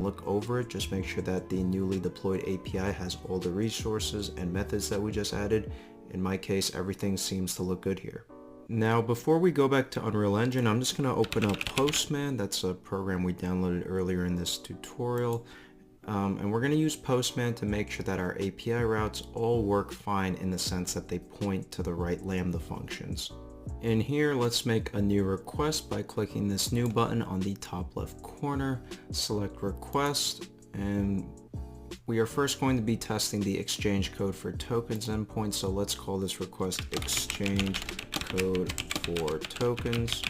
look over it, just make sure that the newly deployed API has all the resources and methods that we just added. In my case, everything seems to look good here. Now, before we go back to Unreal Engine, I'm just going to open up Postman. That's a program we downloaded earlier in this tutorial. And we're going to use Postman to make sure that our API routes all work fine in the sense that they point to the right Lambda functions. In here, let's make a new request by clicking this new button on the top left corner, select request, and we are first going to be testing the exchange code for tokens endpoint. So let's call this request exchange code for tokens.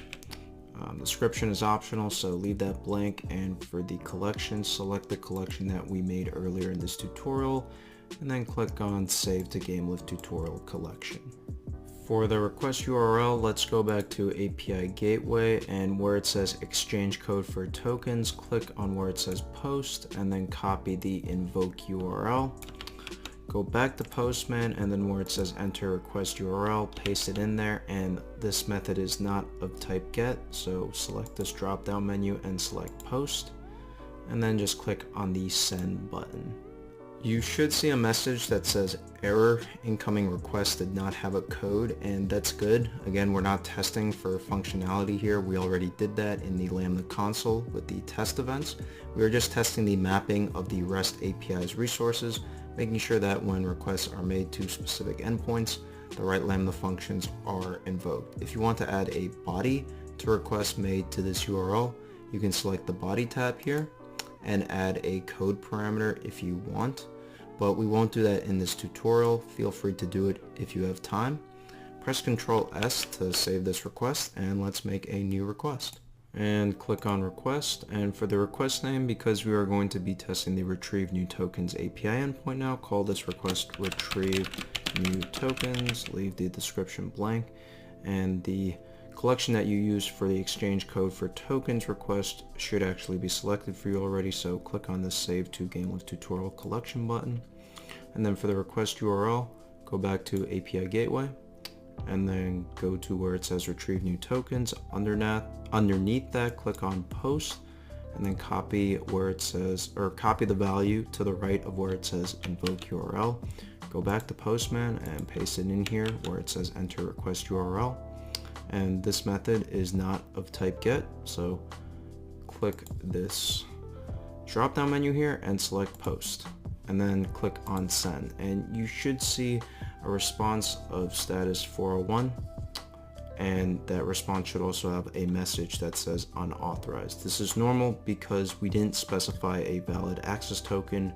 Description is optional, so leave that blank, and for the collection, select the collection that we made earlier in this tutorial, and then click on Save to GameLift Tutorial Collection. For the request URL, let's go back to API Gateway, and where it says exchange code for tokens, click on where it says post, and then copy the invoke URL. Go back to Postman, and then where it says enter request URL, paste it in there, and this method is not of type get, so select this drop down menu and select post, and then just click on the send button. You should see a message that says error, incoming request did not have a code, and that's good. Again, we're not testing for functionality here. We already did that in the Lambda console with the test events. We are just testing the mapping of the REST API's resources, making sure that when requests are made to specific endpoints, the right Lambda functions are invoked. If you want to add a body to requests made to this URL, you can select the body tab here and add a code parameter if you want, but we won't do that in this tutorial. Feel free to do it if you have time. Press Ctrl S to save this request, and let's make a new request. And click on request, and for the request name, because we are going to be testing the retrieve new tokens API endpoint now, call this request retrieve new tokens, leave the description blank, and the collection that you use for the exchange code for tokens request should actually be selected for you already, so click on the save to GameLift Tutorial Collection button, and then for the request URL, go back to API Gateway, and then go to where it says retrieve new tokens. Underneath that, click on post, and then copy where it says, or copy the value to the right of where it says invoke URL. Go back to Postman and paste it in here where it says enter request URL. And this method is not of type get, so click this drop down menu here and select post, and then click on send, and you should see a response of status 401, and that response should also have a message that says unauthorized. This is normal because we didn't specify a valid access token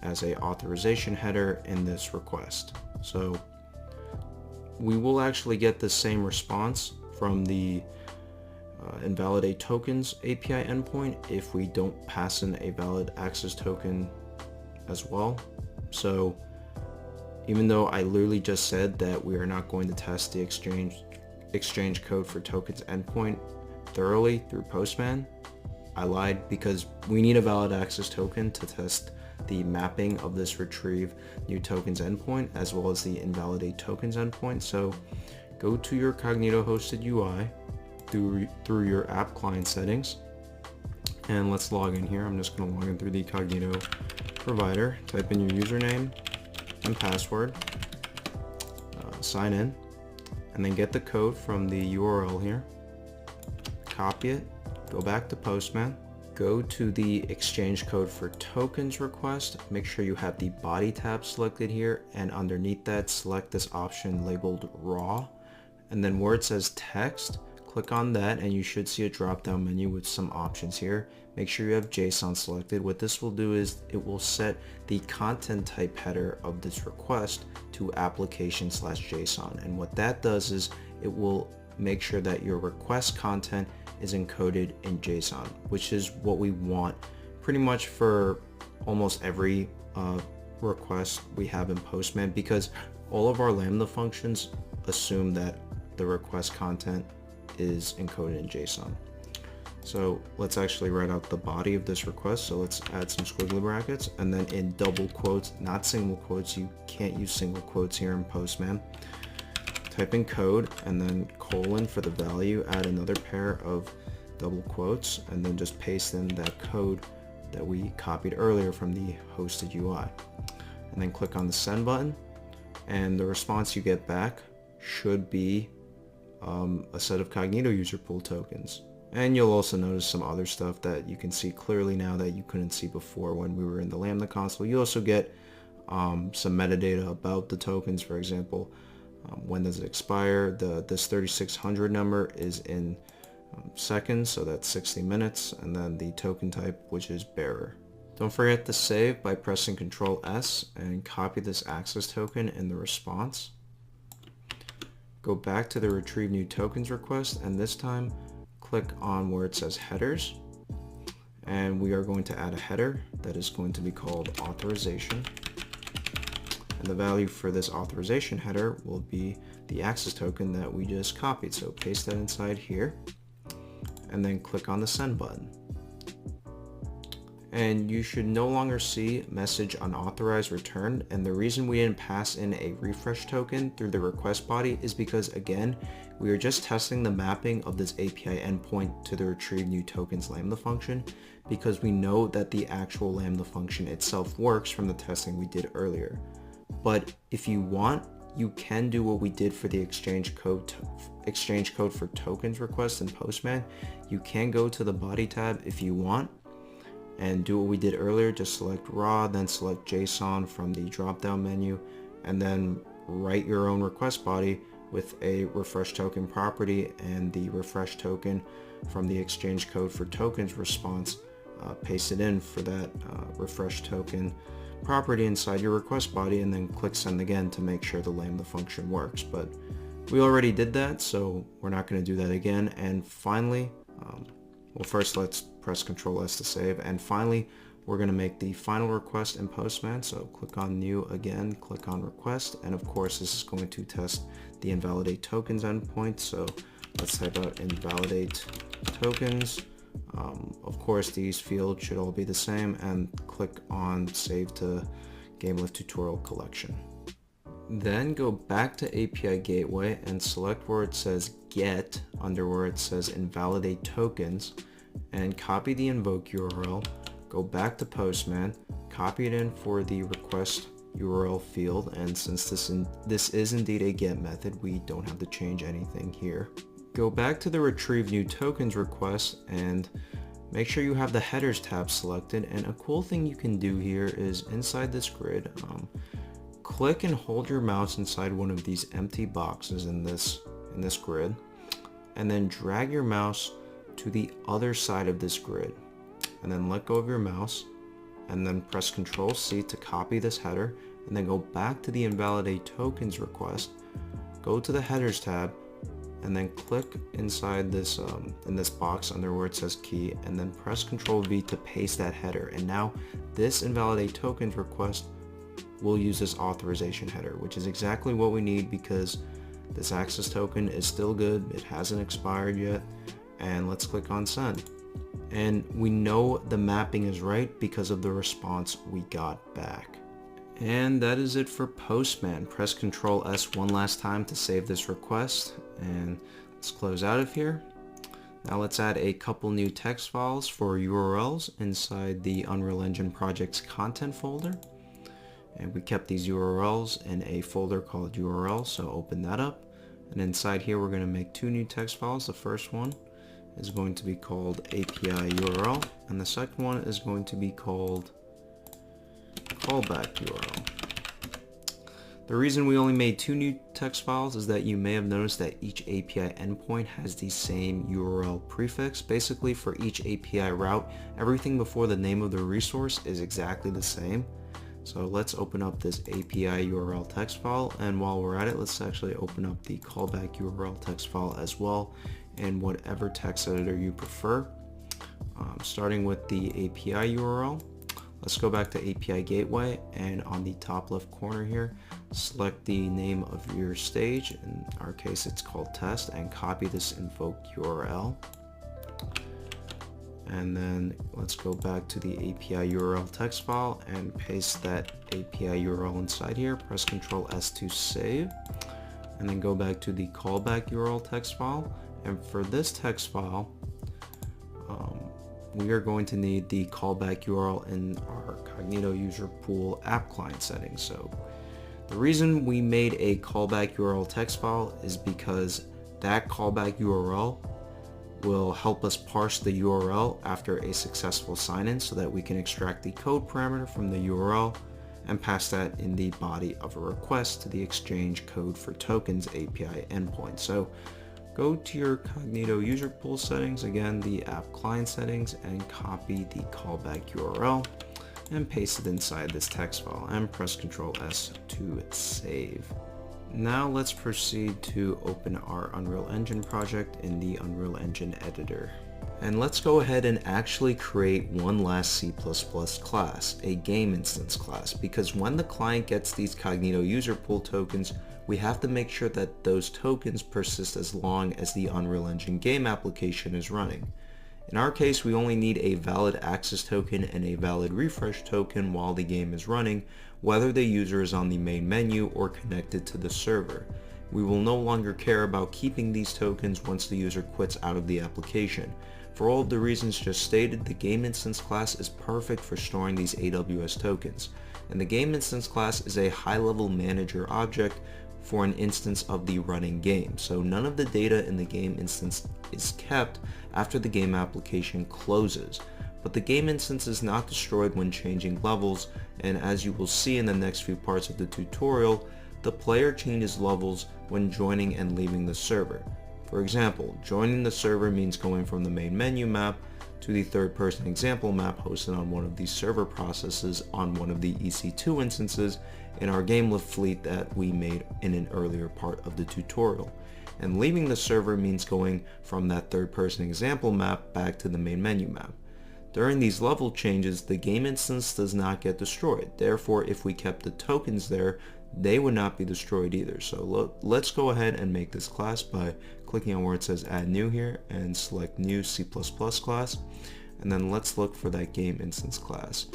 as a authorization header in this request. So we will actually get the same response from the invalidate tokens API endpoint if we don't pass in a valid access token as well. So even though I literally just said that we are not going to test the exchange code for tokens endpoint thoroughly through Postman, I lied, because we need a valid access token to test the mapping of this retrieve new tokens endpoint as well as the invalidate tokens endpoint. So go to your Cognito hosted UI through your app client settings, and let's log in here. I'm just going to log in through the Cognito provider, type in your username and password, sign in, and then get the code from the URL here, copy it, go back to Postman, go to the exchange code for tokens request, make sure you have the body tab selected here, and underneath that select this option labeled raw, and then where it says text, click on that, and you should see a drop down menu with some options here. Make sure you have JSON selected. What this will do is it will set the content type header of this request to application/JSON, and what that does is it will make sure that your request content is encoded in JSON, which is what we want pretty much for almost every request we have in Postman, because all of our Lambda functions assume that the request content is encoded in JSON. So let's actually write out the body of this request. So let's add some squiggly brackets, and then in double quotes, not single quotes, you can't use single quotes here in Postman, type in code and then colon for the value, add another pair of double quotes, and then just paste in that code that we copied earlier from the hosted UI. And then click on the send button, and the response you get back should be a set of Cognito user pool tokens. And you'll also notice some other stuff that you can see clearly now that you couldn't see before when we were in the Lambda console. You also get some metadata about the tokens. For example, when does it expire? This 3600 number is in seconds, so that's 60 minutes, and then the token type, which is bearer. Don't forget to save by pressing Ctrl S and copy this access token in the response. Go back to the retrieve new tokens request, and this time click on where it says headers, and we are going to add a header that is going to be called authorization, and the value for this authorization header will be the access token that we just copied. So paste that inside here and then click on the send button, and you should no longer see message unauthorized returned. And the reason we didn't pass in a refresh token through the request body is because, again, we are just testing the mapping of this API endpoint to the retrieve new tokens Lambda function, because we know that the actual Lambda function itself works from the testing we did earlier. But if you want, you can do what we did for the exchange code for tokens request in Postman. You can go to the body tab if you want and do what we did earlier. Just select raw, then select JSON from the drop down menu, and then write your own request body with a refresh token property and the refresh token from the exchange code for tokens response. Paste it in for that refresh token property inside your request body, and then click send again to make sure the Lambda function works. But we already did that, so we're not going to do that again. And finally, well, first let's press Ctrl S to save, and finally we're going to make the final request in Postman. So click on new again, click on request, and of course this is going to test the invalidate tokens endpoint. So let's type out invalidate tokens. Of course these fields should all be the same, and click on save to GameLift tutorial collection. Then go back to API Gateway and select where it says get under where it says invalidate tokens, and copy the invoke URL. Go back to Postman, copy it in for the request URL field, and since this is indeed a get method, we don't have to change anything here. Go back to the retrieve new tokens request and make sure you have the headers tab selected. And a cool thing you can do here is inside this grid, click and hold your mouse inside one of these empty boxes in this grid, and then drag your mouse to the other side of this grid, and then let go of your mouse, and then press Ctrl C to copy this header, and then go back to the invalidate tokens request, go to the headers tab, and then click inside this in this box under where it says key, and then press Ctrl V to paste that header. And now this invalidate tokens request will use this authorization header, which is exactly what we need because this access token is still good, it hasn't expired yet. And let's click on send, and we know the mapping is right because of the response we got back. And that is it for Postman. Press Ctrl S one last time to save this request, and let's close out of here. Now let's add a couple new text files for URLs inside the Unreal Engine project's content folder. And we kept these URLs in a folder called URL, so open that up. And inside here we're going to make two new text files. The first one is going to be called API URL, and the second one is going to be called callback URL. The reason we only made two new text files is that you may have noticed that each API endpoint has the same URL prefix. Basically, for each API route, everything before the name of the resource is exactly the same. So let's open up this API URL text file, and while we're at it, let's actually open up the callback URL text file as well in whatever text editor you prefer. Starting with the API URL, let's go back to API Gateway, and on the top left corner here, select the name of your stage. In our case, it's called test, and copy this invoke URL. And then let's go back to the API URL text file and paste that API URL inside here. Press Ctrl S to save, and then go back to the callback URL text file. And for this text file, we are going to need the callback URL in our Cognito user pool app client settings. So the reason we made a callback URL text file is because that callback URL will help us parse the URL after a successful sign-in so that we can extract the code parameter from the URL and pass that in the body of a request to the Exchange Code for Tokens API endpoint. So go to your Cognito user pool settings, again the app client settings, and copy the callback URL and paste it inside this text file and press Ctrl S to save. Now let's proceed to open our Unreal Engine project in the Unreal Engine editor. And let's go ahead and actually create one last C++ class, a game instance class, because when the client gets these Cognito user pool tokens, we have to make sure that those tokens persist as long as the Unreal Engine game application is running. In our case, we only need a valid access token and a valid refresh token while the game is running, whether the user is on the main menu or connected to the server. We will no longer care about keeping these tokens once the user quits out of the application. For all of the reasons just stated, the game instance class is perfect for storing these AWS tokens. And the game instance class is a high-level manager object for an instance of the running game. So none of the data in the game instance is kept after the game application closes. But the game instance is not destroyed when changing levels, and as you will see in the next few parts of the tutorial, the player changes levels when joining and leaving the server. For example, joining the server means going from the main menu map to the third-person example map hosted on one of these server processes on one of the EC2 instances in our GameLift fleet that we made in an earlier part of the tutorial. And leaving the server means going from that third-person example map back to the main menu map. During these level changes, the game instance does not get destroyed. Therefore, if we kept the tokens there, they would not be destroyed either. So let's go ahead and make this class by clicking on where it says add new here and select new C++ class. And then let's look for that game instance class.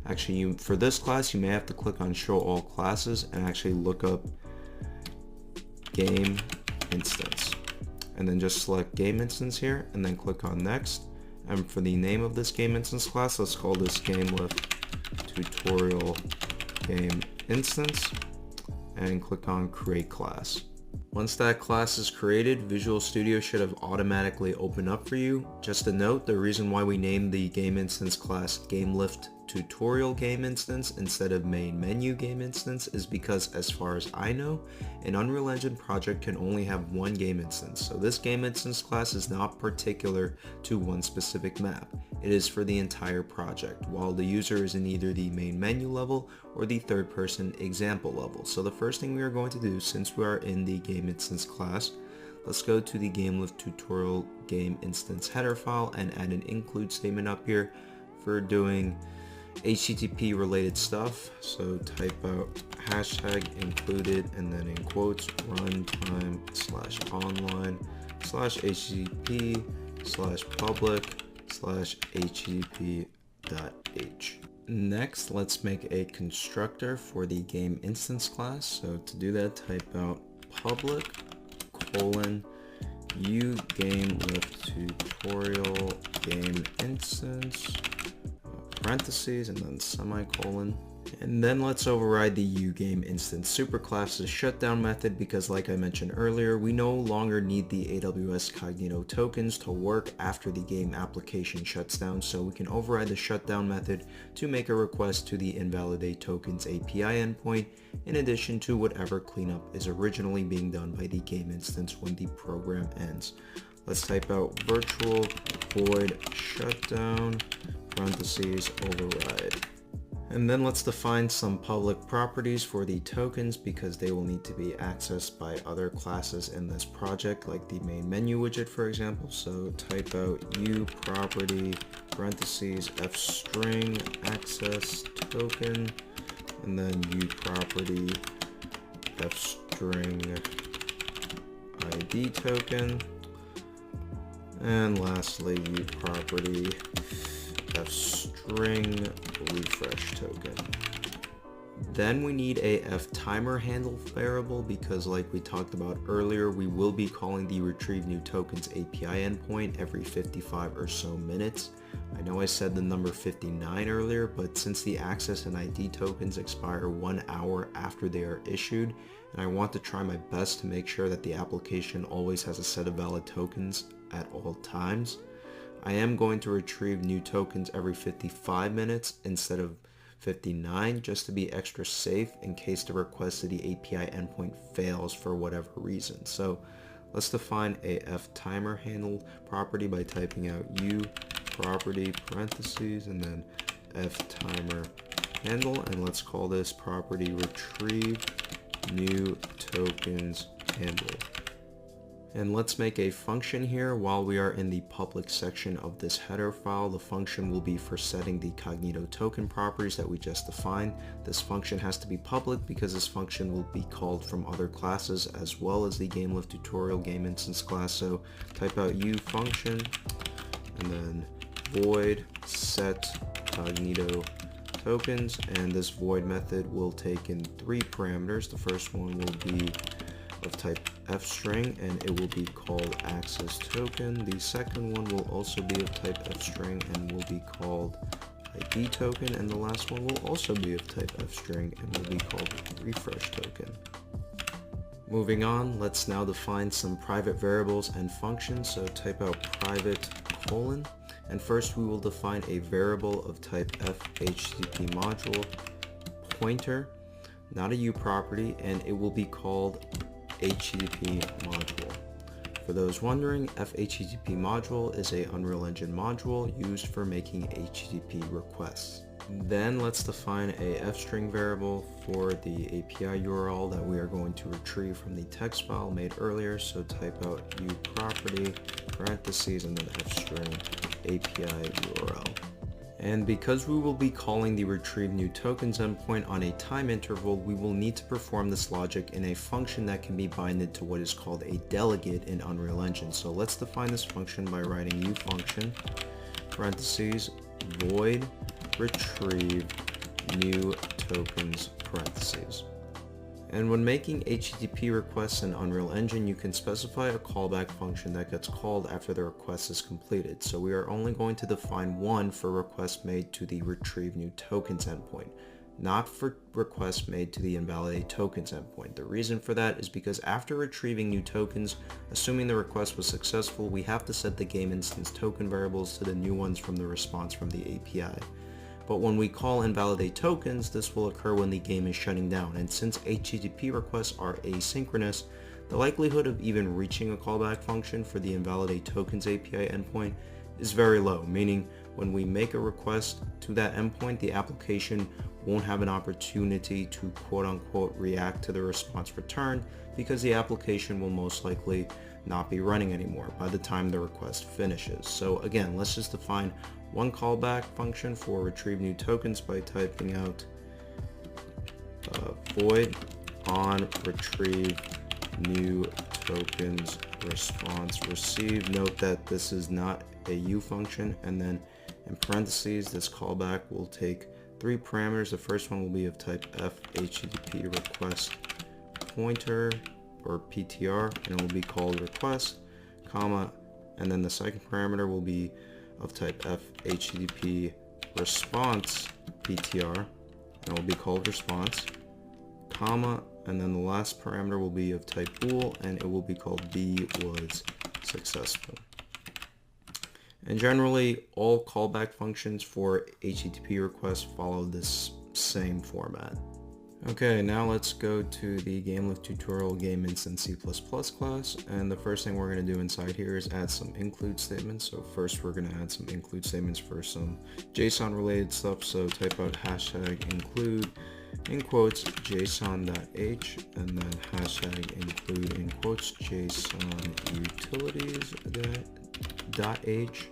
Actually, for this class, you may have to click on show all classes and actually look up game instance. And then just select game instance here and then click on next. And for the name of this game instance class, let's call this GameLift tutorial game instance and click on create class. Once that class is created, Visual Studio should have automatically opened up for you. Just a note, the reason why we named the game instance class GameLift tutorial game instance instead of main menu game instance is because, as far as I know, an Unreal Engine project can only have one game instance. So this game instance class is not particular to one specific map. It is for the entire project, while the user is in either the main menu level or the third person example level. So the first thing we are going to do, since we are in the game instance class, let's go to the GameLift tutorial game instance header file and add an include statement up here for doing HTTP related stuff. So type out hashtag included and then in quotes runtime /online /http /public /http.h. Next, let's make a constructor for the game instance class. So to do that, type out public : uGameLift tutorial game instance parentheses and then semicolon. And then let's override the uGame instance superclass's shutdown method because, like I mentioned earlier, we no longer need the AWS Cognito tokens to work after the game application shuts down, so we can override the shutdown method to make a request to the invalidate tokens API endpoint, in addition to whatever cleanup is originally being done by the game instance when the program ends. Let's type out virtual void shutdown parentheses override. And then let's define some public properties for the tokens because they will need to be accessed by other classes in this project, like the main menu widget, for example. So type out uProperty parentheses fstring access token, and then uProperty fstring ID token, and lastly uProperty fstring refresh token. Then we need a ftimer handle variable because, like we talked about earlier, we will be calling the retrieve new tokens API endpoint every 55 or so minutes. I know I said the number 59 earlier, but since the access and ID tokens expire 1 hour after they are issued, and I want to try my best to make sure that the application always has a set of valid tokens at all times, I am going to retrieve new tokens every 55 minutes instead of 59, just to be extra safe in case the request to the API endpoint fails for whatever reason. So let's define a ftimer handle property by typing out u property parentheses and then ftimer handle, and let's call this property retrieve new tokens handle. And let's make a function here while we are in the public section of this header file. The function will be for setting the cognito token properties that we just defined. This function has to be public because this function will be called from other classes as well as the GameLift tutorial game instance class. So type out u function and then void set cognito tokens, and this void method will take in 3 parameters. The first one will be of type fstring and it will be called access token. The second one will also be of type fstring and will be called ID token, and the last one will also be of type fstring and will be called refresh token. Moving on, let's now define some private variables and functions. So type out private colon, and first we will define a variable of type fhttp module pointer, not a u property, and it will be called HTTP module. For those wondering, fHTTP module is a Unreal Engine module used for making HTTP requests. Then let's define a fstring variable for the API URL that we are going to retrieve from the text file made earlier. So type out u property parentheses and then fstring API URL. And because we will be calling the retrieve new tokens endpoint on a time interval, we will need to perform this logic in a function that can be binded to what is called a delegate in Unreal Engine. So let's define this function by writing u function parentheses void retrieve new tokens parentheses. And when making HTTP requests in Unreal Engine, you can specify a callback function that gets called after the request is completed. So we are only going to define one for requests made to the retrieve new tokens endpoint, not for requests made to the invalidate tokens endpoint. The reason for that is because after retrieving new tokens, assuming the request was successful, we have to set the game instance token variables to the new ones from the response from the API. But when we call invalidate tokens, this will occur when the game is shutting down, and since HTTP requests are asynchronous, the likelihood of even reaching a callback function for the invalidate tokens API endpoint is very low, meaning when we make a request to that endpoint, the application won't have an opportunity to quote-unquote react to the response returned because the application will most likely not be running anymore by the time the request finishes. So again, let's just define one callback function for retrieve new tokens by typing out void on retrieve new tokens response received. Note that this is not a u function, and then in parentheses this callback will take 3 parameters. The first one will be of type fHTTP request pointer or PTR, and it will be called request, comma, and then the second parameter will be of type fHTTP response PTR, and it will be called response, comma, and then the last parameter will be of type bool, and it will be called b was successful. And generally, all callback functions for HTTP requests follow this same format. Okay, now let's go to the GameLift tutorial game instance C++ class, and the first thing we're going to do inside here is add some include statements. So first we're going to add some include statements for some JSON related stuff. So type out hashtag include in quotes json.h and then hashtag include in quotes json utilities.h.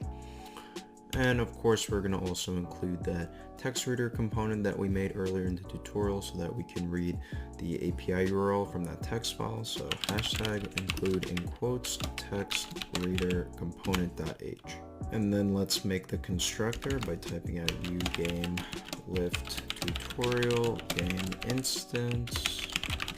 And of course, we're going to also include that text reader component that we made earlier in the tutorial so that we can read the API URL from that text file. So hashtag include in quotes text reader component.h. And then let's make the constructor by typing out u game lift tutorial game instance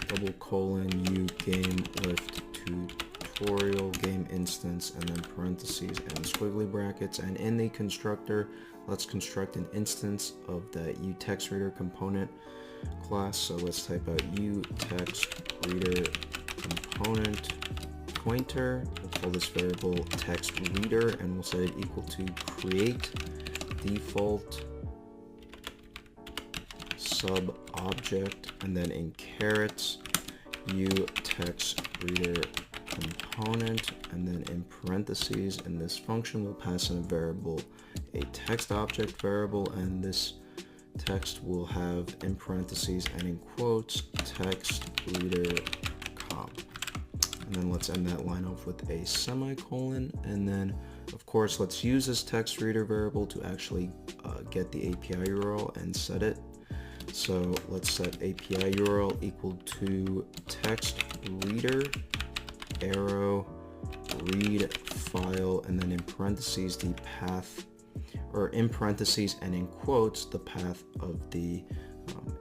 double colon u game lift tutorial game instance, and then parentheses and squiggly brackets. And in the constructor, let's construct an instance of that uTextReader component class. So let's type out uTextReader component pointer. We'll call this variable text reader, and we'll set it equal to create default sub object, and then in carets uTextReader component, and then in parentheses in this function we'll pass in a variable, a text object variable, and this text will have in parentheses and in quotes text reader com. And then let's end that line off with a semicolon, and then of course let's use this text reader variable to actually get the API URL and set it. So let's set API URL equal to text reader arrow read file, and then in parentheses the path, or in parentheses and in quotes the path of the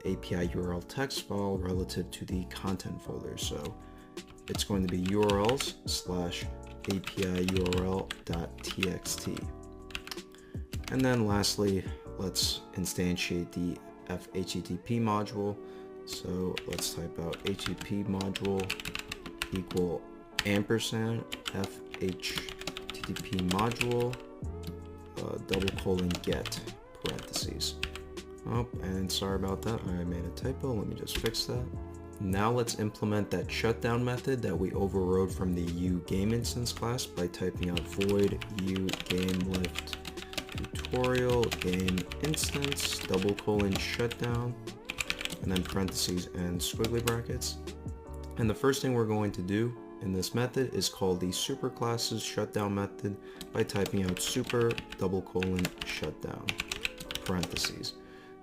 API URL text file relative to the content folder. So it's going to be urls slash API URL.txt. And then lastly, let's instantiate the HTTP module. So let's type out HTTP module equal ampersand HTTP module double colon get parentheses. Oh, and sorry about that, I made a typo. Let me just fix that. Now let's implement that shutdown method that we overrode from the uGame instance class by typing out void uGameLift tutorial game instance double colon shutdown, and then parentheses and squiggly brackets. And the first thing we're going to do in this method is call the superclasses shutdown method by typing out super double colon shutdown parentheses.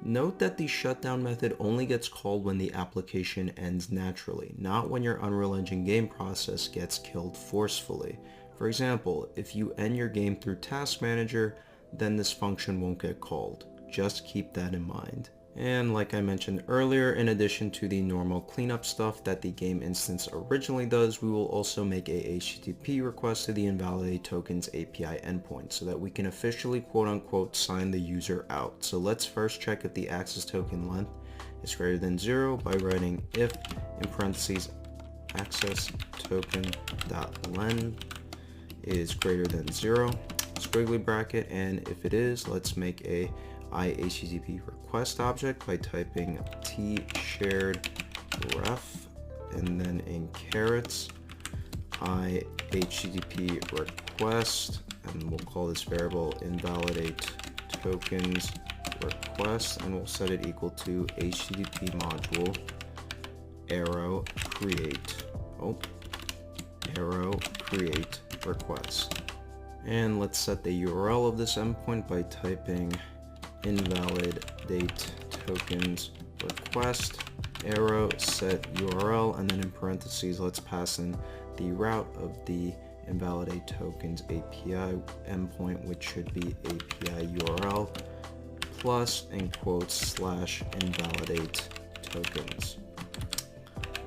Note that the shutdown method only gets called when the application ends naturally, not when your Unreal Engine game process gets killed forcefully. For example, if you end your game through Task Manager, then this function won't get called. Just keep that in mind. And like I mentioned earlier, in addition to the normal cleanup stuff that the game instance originally does, we will also make a HTTP request to the invalidate tokens API endpoint so that we can officially quote unquote sign the user out. So let's first check if the access token length is greater than 0 by writing if in parentheses access token dot len is greater than 0 squiggly bracket, and if it is, let's make a iHTTP request object by typing t shared ref, and then in carets iHTTP request, and we'll call this variable invalidate tokens request, and we'll set it equal to HTTP module arrow create arrow create request. And let's set the URL of this endpoint by typing invalidate tokens request arrow set URL, and then in parentheses let's pass in the route of the invalidate tokens API endpoint, which should be API URL plus in quotes slash invalidate tokens.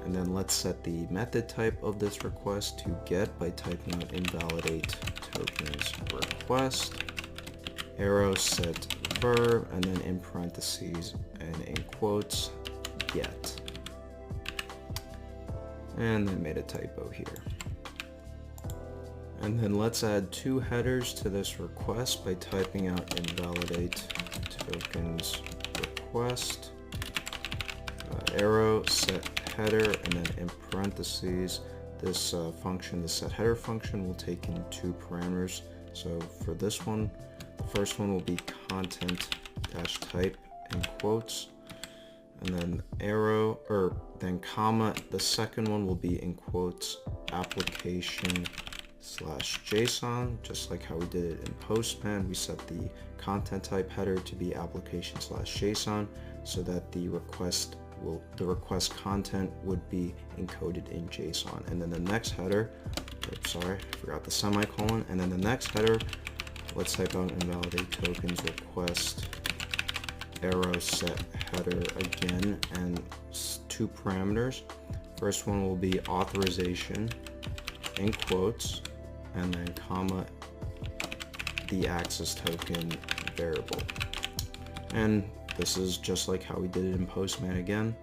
And then let's set the method type of this request to get by typing out invalidate tokens request arrow set verb, and then in parentheses and in quotes get. And then made a typo here. And then let's add 2 headers to this request by typing out invalidate tokens request arrow set header, and then in parentheses this function, the set header function, will take in 2 parameters. So for this one, the first one will be content dash type in quotes, and then arrow, or then comma, the second one will be in quotes application slash JSON, just like how we did it in Postman. We set the content type header to be application slash JSON so that the request content would be encoded in JSON. And then the next header, oops, sorry, I forgot the semicolon, and then the next header, let's type out invalidate tokens request arrow set header again, and two parameters. First one will be authorization in quotes, and then comma the access token variable. And this is just like how we did it in Postman again.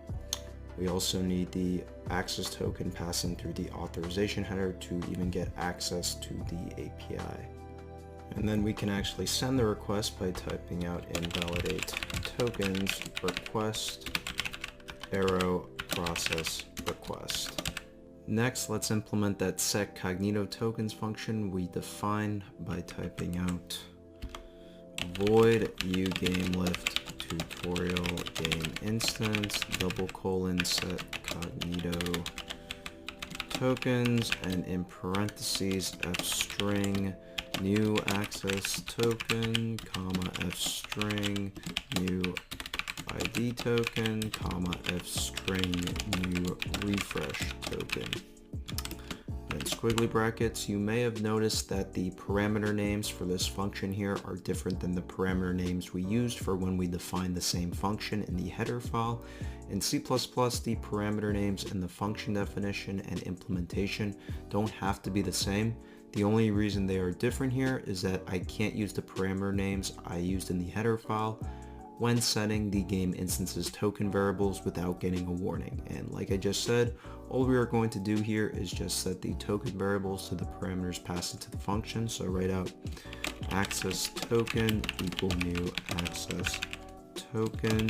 We also need the access token passing through the authorization header to even get access to the API. And then we can actually send the request by typing out invalidate tokens request arrow process request. Next, let's implement that set cognito tokens function we defined by typing out void uGameLift tutorial game instance set cognito tokens, and in parentheses f string new access token, comma f string new ID token, comma f string new refresh token. In squiggly brackets, you may have noticed that the parameter names for this function here are different than the parameter names we used for when we defined the same function in the header file. In C++, the parameter names in the function definition and implementation don't have to be the same. The only reason they are different here is that I can't use the parameter names I used in the header file when setting the game instance's token variables without getting a warning. And like I just said, all we are going to do here is just set the token variables to the parameters passed into the function. So write out access token equal new access token,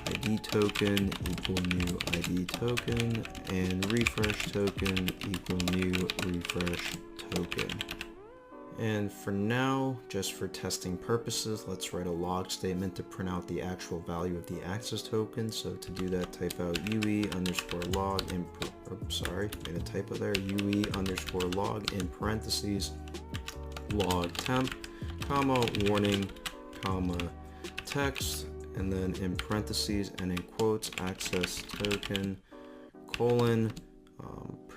ID token equal new ID token, and refresh token equal new refresh token. And for now, just for testing purposes, let's write a log statement to print out the actual value of the access token. So to do that, type out UE underscore log in, made a typo there, UE underscore log in parentheses, log temp, comma, warning, comma, text, and then in parentheses and in quotes, access token, colon,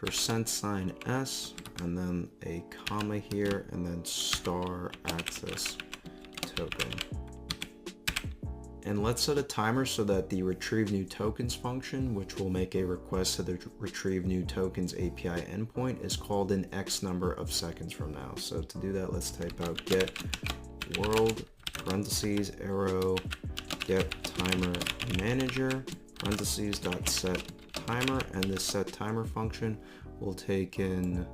%s, and then a comma here, and then star access token. And let's set a timer so that the retrieve new tokens function, which will make a request to the retrieve new tokens API endpoint, is called in X number of seconds from now. So to do that, let's type out get world parentheses arrow get timer manager parentheses dot set timer, and this set timer function will take in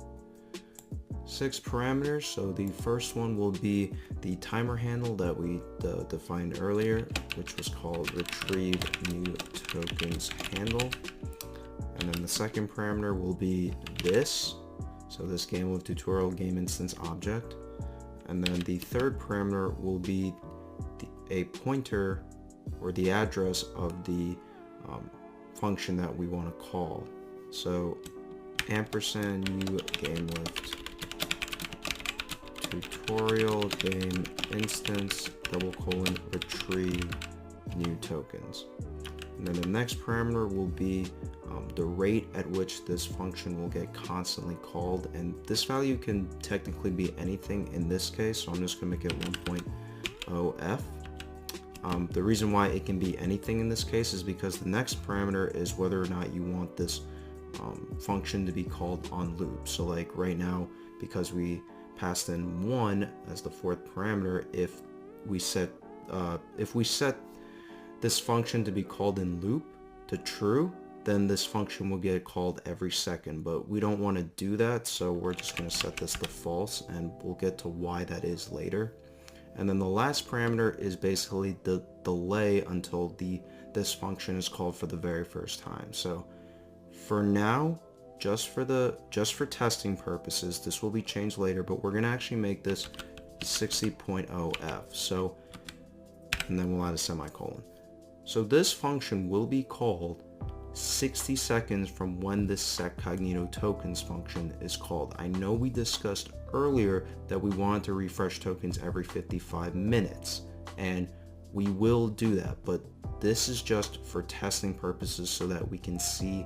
6 parameters. So the first one will be the timer handle that we defined earlier, which was called retrieve new tokens handle. And then the second parameter will be this, so this GameLift tutorial game instance object. And then the third parameter will be a pointer or the address of the function that we want to call. So ampersand u GameLift tutorial game instance :: retrieve new tokens. And then the next parameter will be the rate at which this function will get constantly called, and this value can technically be anything in this case, so I'm just going to make it 1.0f. The reason why it can be anything in this case is because the next parameter is whether or not you want this function to be called on loop. So like right now, because we passed in 1 as the fourth parameter, if we set this function to be called in loop to true, then this function will get called every second, but we don't want to do that, so we're just going to set this to false, and we'll get to why that is later. And then the last parameter is basically the delay until this function is called for the very first time. So for now, just for testing purposes, this will be changed later, but we're going to actually make this 60.0f. So, and then we'll add a semicolon. So this function will be called 60 seconds from when this set cognito tokens function is called. I know we discussed earlier that we wanted to refresh tokens every 55 minutes, and we will do that, but this is just for testing purposes so that we can see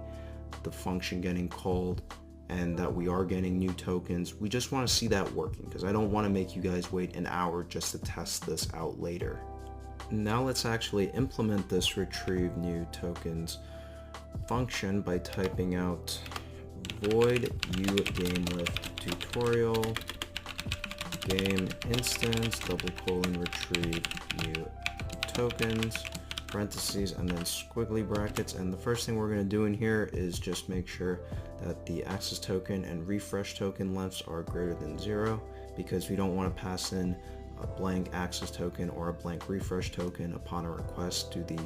the function getting called and that we are getting new tokens. We just want to see that working, because I don't want to make you guys wait an hour just to test this out later. Now let's actually implement this retrieve new tokens function by typing out void uGameLift tutorial game instance retrieve new tokens parentheses and then squiggly brackets. And the first thing we're going to do in here is just make sure that the access token and refresh token lengths are greater than 0, because we don't want to pass in a blank access token or a blank refresh token upon a request to the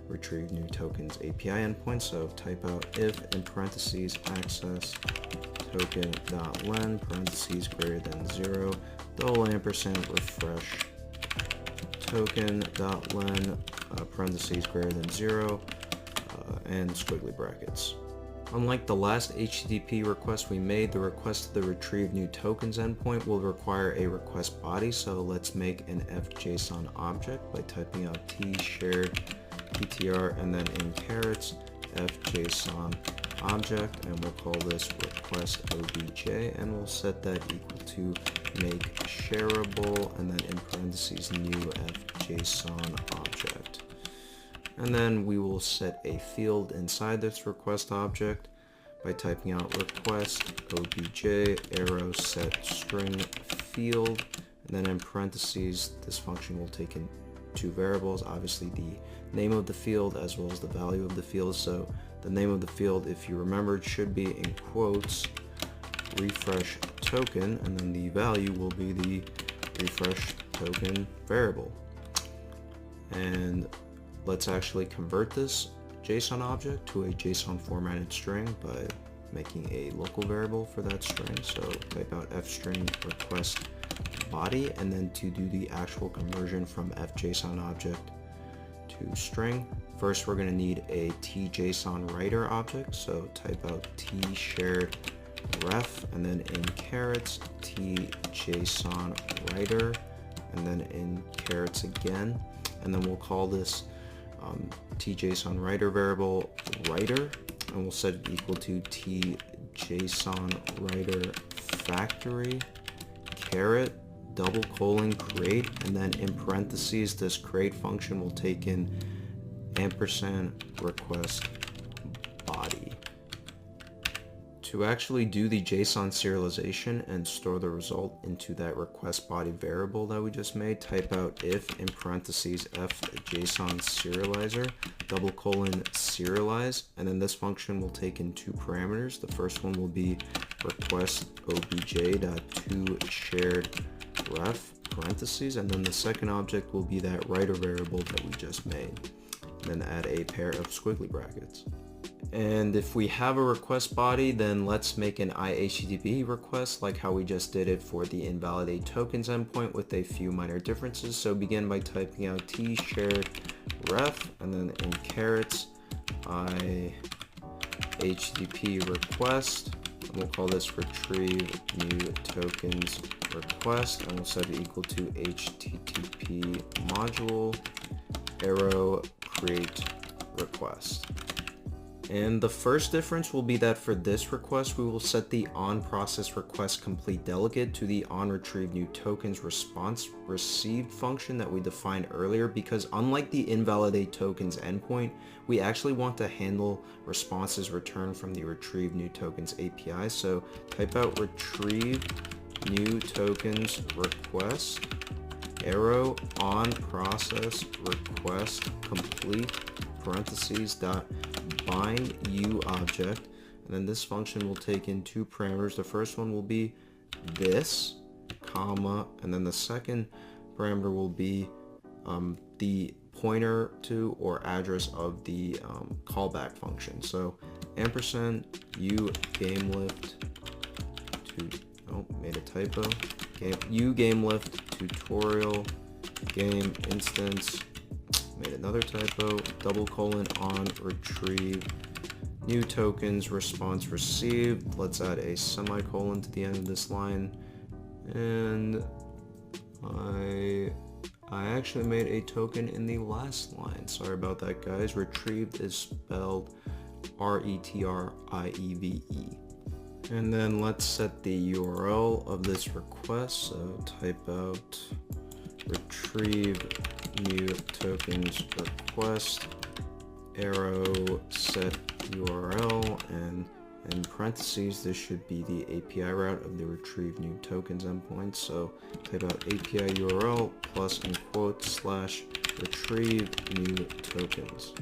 retrieve new tokens API endpoint. So type out if in parentheses access token dot len parentheses greater than 0 $& refresh token dot len parentheses greater than 0 and squiggly brackets. Unlike the last HTTP request we made, the request to the retrieve new tokens endpoint will require a request body. So let's make an fJSON object by typing out t shared ptr and then in carets fJSON object, and we'll call this request obj, and we'll set that equal to make shareable and then in parentheses new fJSON object. And then we will set a field inside this request object by typing out request obj arrow set string field, and then in parentheses this function will take in two variables, obviously the name of the field as well as the value of the field. So the name of the field, if you remembered, should be in quotes refresh token, and then the value will be the refresh token variable. And let's actually convert this JSON object to a JSON formatted string by making a local variable for that string. So type out fstring request body, and then to do the actual conversion from fJSON object to string, first we're going to need a tJSON writer object. So type out t shared ref and then in carets tJSON writer and then in carets again, and then we'll call this tJSON writer variable writer, and we'll set it equal to tJSON writer factory caret create, and then in parentheses this create function will take in ampersand request body. To actually do the JSON serialization and store the result into that request body variable that we just made, type out if in parentheses fJSON serializer serialize, and then this function will take in two parameters. The first one will be request obj.to shared ref parentheses, and then the second object will be that writer variable that we just made, and then add a pair of squiggly brackets. And if we have a request body, then let's make an iHTTP request like how we just did it for the invalidate tokens endpoint with a few minor differences. So begin by typing out t shared ref and then in carets iHTTP request, and we'll call this retrieve new tokens request, and we'll set it equal to http module arrow create request. And the first difference will be that for this request, we will set the onProcessRequestComplete delegate to the onRetrieveNewTokens response received function that we defined earlier, because unlike the invalidate tokens endpoint, we actually want to handle responses returned from the retrieve new tokens API. So type out retrieve new tokens request arrow onProcessRequestComplete parentheses dot bind u object, and then this function will take in two parameters. The first one will be this comma, and then the second parameter will be the pointer to or address of the callback function. So ampersand u GameLift to made a typo u GameLift tutorial game instance, made another typo, on retrieve new tokens response received. Let's add a semicolon to the end of this line, and I actually made a token in the last line. Sorry about that, guys. Retrieved is spelled RETRIEVE. And then let's set the URL of this request. So type out retrieve new tokens request arrow set URL, and in parentheses this should be the API route of the retrieve new tokens endpoint. So type out API URL plus in quotes slash retrieve new tokens.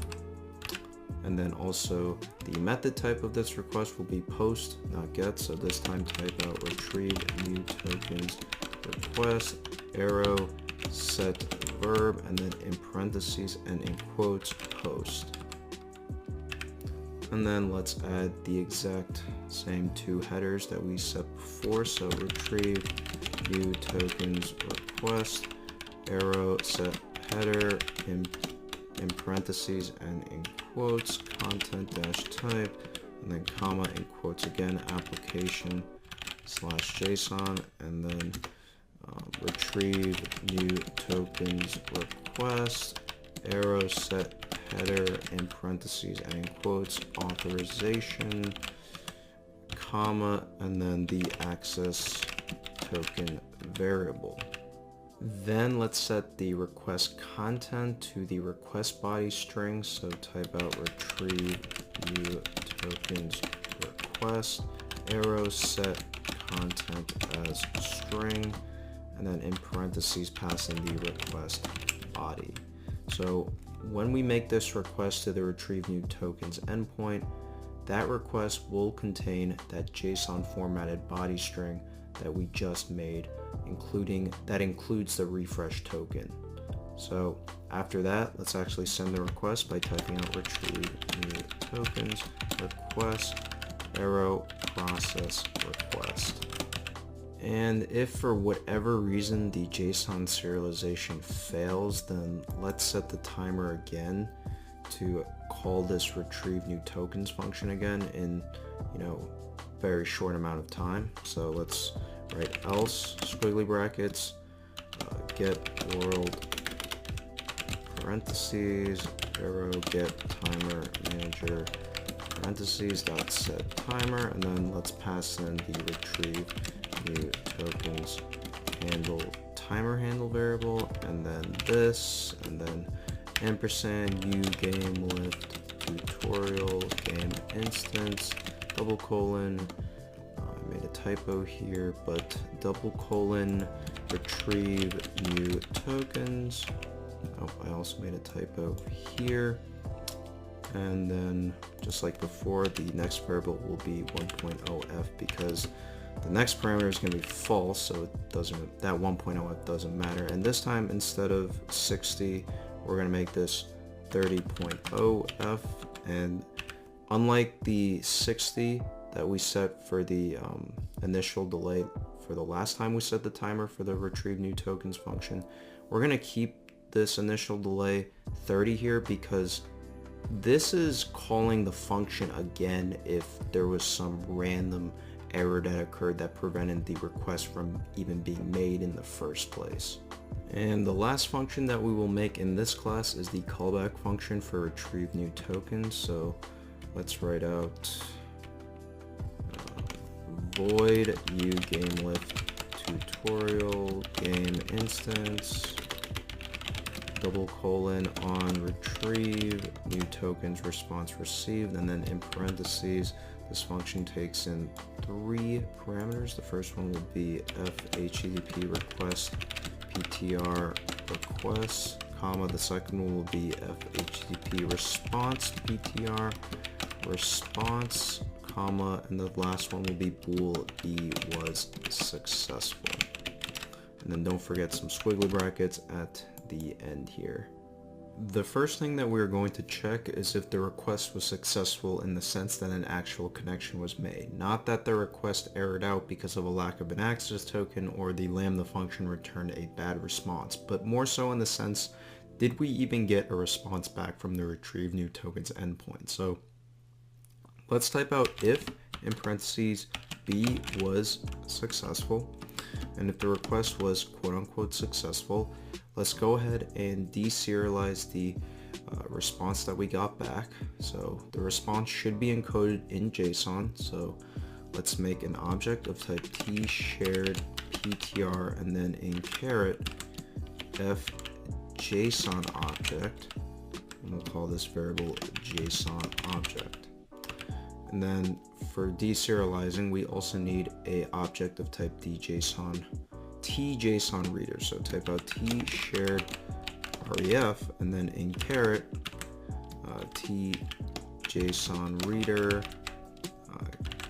And then also the method type of this request will be post, not get. So this time type out retrieve new tokens request arrow set verb, and then in parentheses and in quotes post. And then let's add the exact same two headers that we set before. So retrieve new tokens request arrow set header in parentheses and in quotes content dash type, and then comma in quotes again application slash JSON, and then retrieve new tokens request arrow set header in parentheses and in quotes authorization comma, and then the access token variable. Then let's set the request content to the request body string. So type out retrieve new tokens request arrow set content as string, and then in parentheses pass in the request body. So when we make this request to the retrieve new tokens endpoint, that request will contain that JSON formatted body string that we just made, that includes the refresh token. So after that, let's actually send the request by typing out retrieve new tokens request arrow process request. And if for whatever reason the JSON serialization fails, then let's set the timer again to call this retrieve new tokens function again in, very short amount of time. So let's write else squiggly brackets get world parentheses arrow get timer manager parentheses dot set timer, and then let's pass in the retrieve new tokens timer handle variable, and then this, and then ampersand u game lift tutorial game instance double colon, I made a typo here, but double colon retrieve new tokens. Oh, I also made a typo here. And then just like before, the next variable will be 1.0f because the next parameter is going to be false, so it doesn't, that 1.0f doesn't matter. And this time, instead of 60, we're going to make this 30.0f. And unlike the 60 that we set for the initial delay for the last time we set the timer for the retrieve new tokens function, we're going to keep this initial delay 30 here because this is calling the function again if there was some random error that occurred that prevented the request from even being made in the first place. And the last function that we will make in this class is the callback function for retrieve new tokens. So let's write out void u game lift tutorial game instance double colon on retrieve new tokens response received, and then in parentheses this function takes in 3 parameters. The first one would be fhttp request ptr request, comma, the second one will be fhttp response ptr response, comma, and the last one will be bool e was successful. And then don't forget some squiggly brackets at the end here. The first thing that we're going to check is if the request was successful in the sense that an actual connection was made, not that the request errored out because of a lack of an access token or the lambda function returned a bad response, but more so in the sense, did we even get a response back from the retrieve new tokens endpoint? So let's type out if in parentheses b was successful, and if the request was quote-unquote successful, let's go ahead and deserialize the response that we got back. So the response should be encoded in JSON. So let's make an object of type t shared ptr, and then in caret f JSON object, and we'll call this variable JSON object. And then for deserializing, we also need a object of type tJSON reader. So type out t shared ref, and then in caret tJSON reader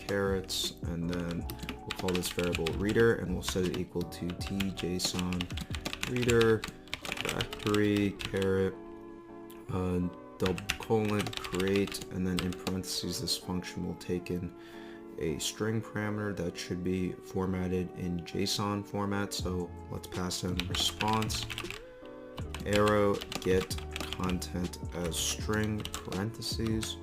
carets, and then we'll call this variable reader, and we'll set it equal to tJSON reader factory caret double colon create, and then in parentheses this function will take in a string parameter that should be formatted in JSON format. So let's pass in response arrow get content as string parentheses.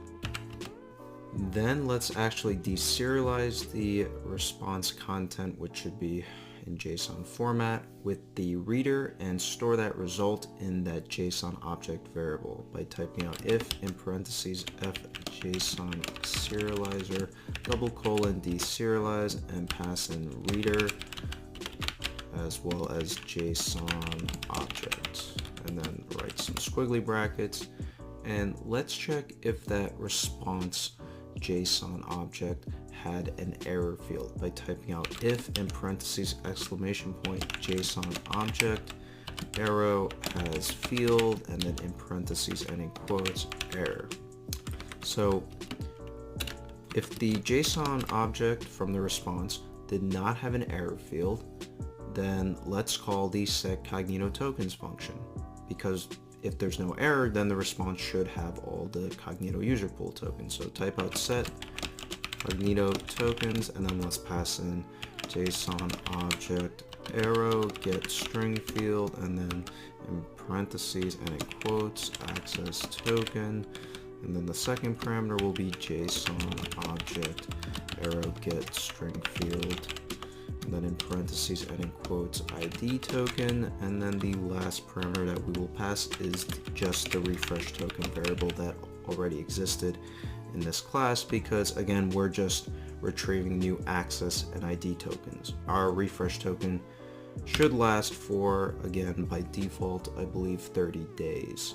Then let's actually deserialize the response content, which should be in JSON format, with the reader, and store that result in that JSON object variable by typing out if in parentheses f JSON serializer double colon deserialize, and pass in reader as well as JSON object, and then write some squiggly brackets. And let's check if that response JSON object had an error field by typing out if in parentheses exclamation point JSON object arrow has field, and then in parentheses and in quotes error. So if the JSON object from the response did not have an error field, then let's call the setCognitoTokens function, because if there's no error, then the response should have all the Cognito user pool tokens. So type out set Cognito tokens, and then let's pass in JSON object arrow get string field, and then in parentheses and in quotes access token, and then the second parameter will be JSON object arrow get string field, and then in parentheses and in quotes ID token, and then the last parameter that we will pass is just the refresh token variable that already existed in this class, because again we're just retrieving new access and ID tokens. Our refresh token should last for, again by default, I believe 30 days.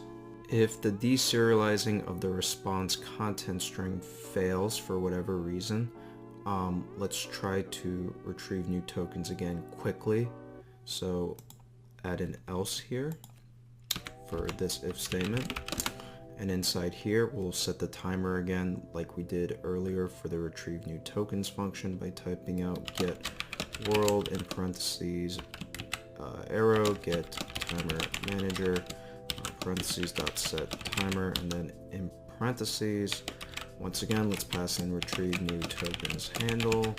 If the deserializing of the response content string fails for whatever reason, let's try to retrieve new tokens again quickly. So add an else here for this if statement, and inside here we'll set the timer again like we did earlier for the retrieve new tokens function by typing out get world in parentheses arrow get timer manager parentheses dot set timer, and then in parentheses once again let's pass in retrieve new tokens handle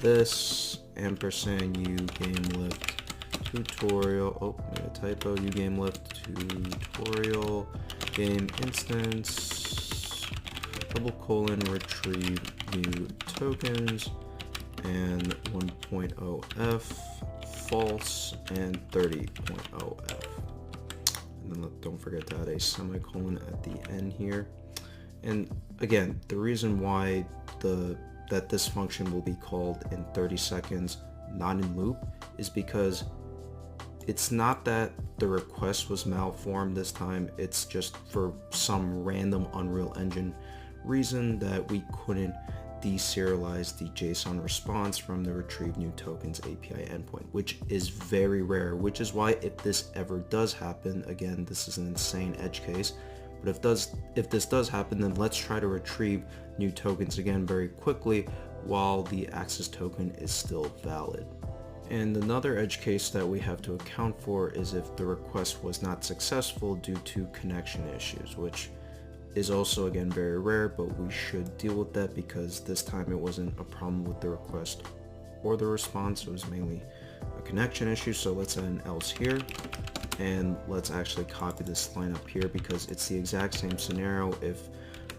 this ampersand uGameLift tutorial, oh made a typo, uGameLift tutorial game instance double colon retrieve new tokens and 1.0f false and 30.0f, and then don't forget to add a semicolon at the end here. And again, the reason why that this function will be called in 30 seconds, not in loop, is because it's not that the request was malformed this time, it's just for some random Unreal Engine reason that we couldn't deserialize the JSON response from the retrieve new tokens API endpoint, which is very rare, which is why if this ever does happen, again this is an insane edge case, but if this does happen, then let's try to retrieve new tokens again very quickly while the access token is still valid. And another edge case that we have to account for is if the request was not successful due to connection issues, which is also again very rare, but we should deal with that because this time it wasn't a problem with the request or the response, it was mainly a connection issue. So let's add an else here, and let's actually copy this line up here because it's the exact same scenario. If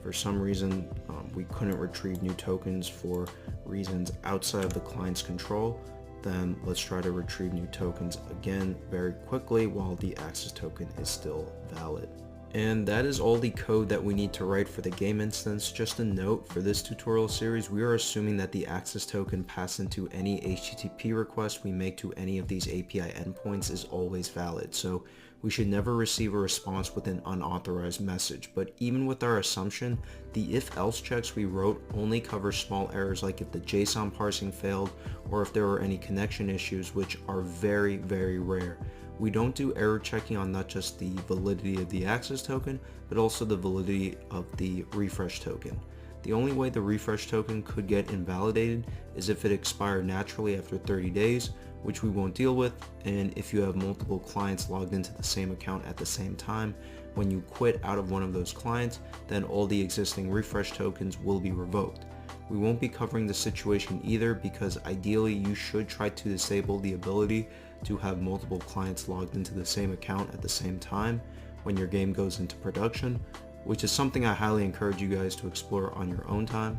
for some reason we couldn't retrieve new tokens for reasons outside of the client's control, then let's try to retrieve new tokens again very quickly while the access token is still valid. And that is all the code that we need to write for the game instance. Just a note, for this tutorial series, we are assuming that the access token passed into any HTTP request we make to any of these API endpoints is always valid. So we should never receive a response with an unauthorized message. But even with our assumption, the if-else checks we wrote only cover small errors like if the JSON parsing failed or if there were any connection issues, which are very, very rare. We don't do error checking on not just the validity of the access token, but also the validity of the refresh token. The only way the refresh token could get invalidated is if it expired naturally after 30 days, which we won't deal with, and if you have multiple clients logged into the same account at the same time. When you quit out of one of those clients, then all the existing refresh tokens will be revoked. We won't be covering the situation either because ideally you should try to disable the ability to have multiple clients logged into the same account at the same time when your game goes into production, which is something I highly encourage you guys to explore on your own time.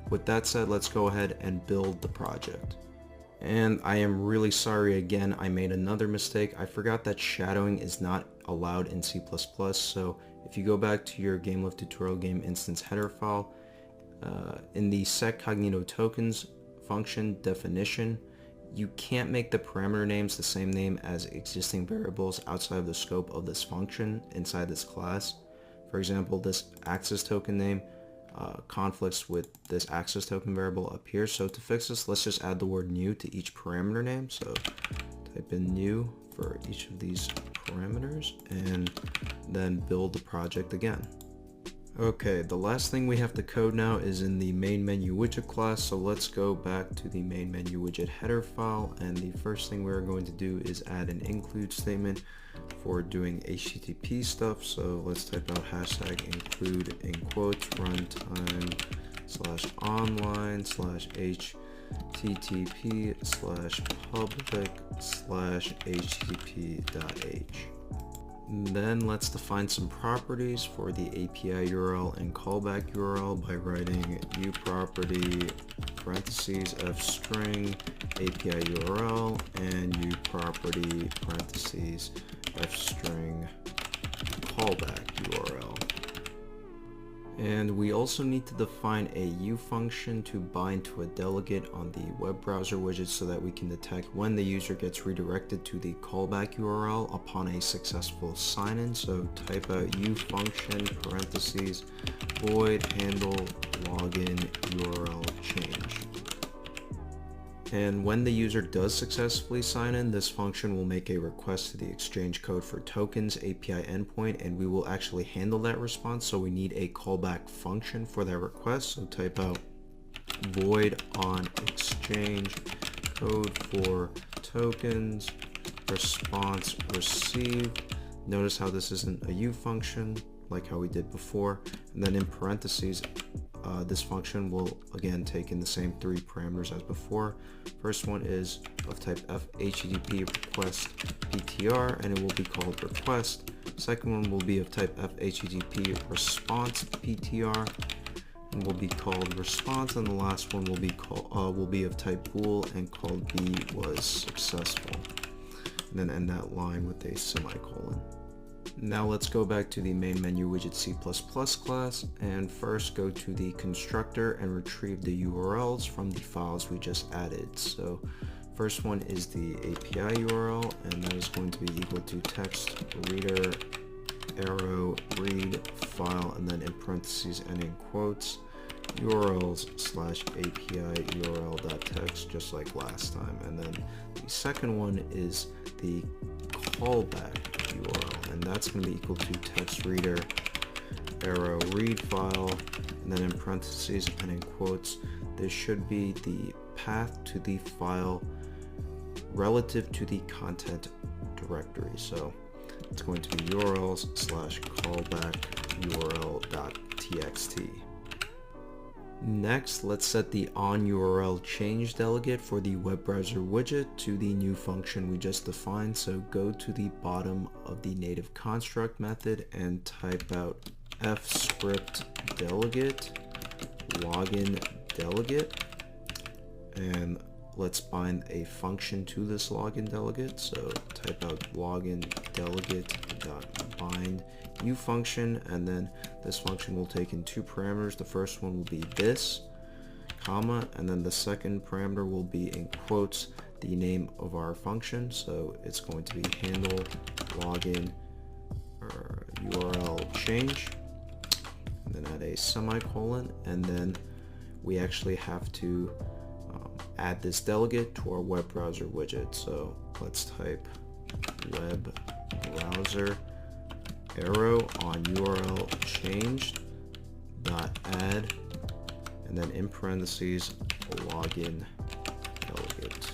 With that said, let's go ahead and build the project. And I am really sorry again, I made another mistake. I forgot that shadowing is not allowed in C++, so if you go back to your GameLift tutorial game instance header file, in the setCognitoTokens function definition, you can't make the parameter names the same name as existing variables outside of the scope of this function inside this class. For example, this access token name conflicts with this access token variable up here. So to fix this, let's just add the word new to each parameter name. So type in new for each of these parameters and then build the project again. Okay, the last thing we have to code now is in the main menu widget class. So let's go back to the main menu widget header file, and the first thing we're going to do is add an include statement for doing HTTP stuff. So let's type out hashtag include in quotes runtime /online /http /public /http.h. Then let's define some properties for the API URL and callback URL by writing uProperty parentheses f string API URL and uProperty parentheses f string callback URL. And we also need to define a U function to bind to a delegate on the web browser widget so that we can detect when the user gets redirected to the callback URL upon a successful sign-in. So type out U function parentheses void handle login URL change. And when the user does successfully sign in, this function will make a request to the exchange code for tokens API endpoint, and we will actually handle that response. So we need a callback function for that request. So type out void on exchange code for tokens response received. Notice how this isn't a U function like how we did before. And then in parentheses, this function will again take in the same three parameters as before. First one is of type http request ptr, and it will be called request. Second one will be of type http response ptr and will be called response, and the last one will be of type bool and called b was successful. And then end that line with a semicolon. Now let's go back to the main menu widget C++ class, and first go to the constructor and retrieve the URLs from the files we just added. So first one is the API URL, and that is going to be equal to text reader arrow read file, and then in parentheses and in quotes urls /API URL.text, just like last time. And then the second one is the callback URL, and that's going to be equal to text reader arrow read file, and then in parentheses and in quotes this should be the path to the file relative to the content directory. So it's going to be urls /callback URL.txt. Next, let's set the onURL change delegate for the web browser widget to the new function we just defined. So go to the bottom of the native construct method and type out fscript delegate login delegate, and let's bind a function to this login delegate. So type out login delegate.bind U function, and then this function will take in two parameters. The first one will be this, comma, and then the second parameter will be in quotes the name of our function. So it's going to be handle login URL change, and then add a semicolon, and then we actually have to add this delegate to our web browser widget. So let's type web browser arrow on URL changed dot add, and then in parentheses login delegate.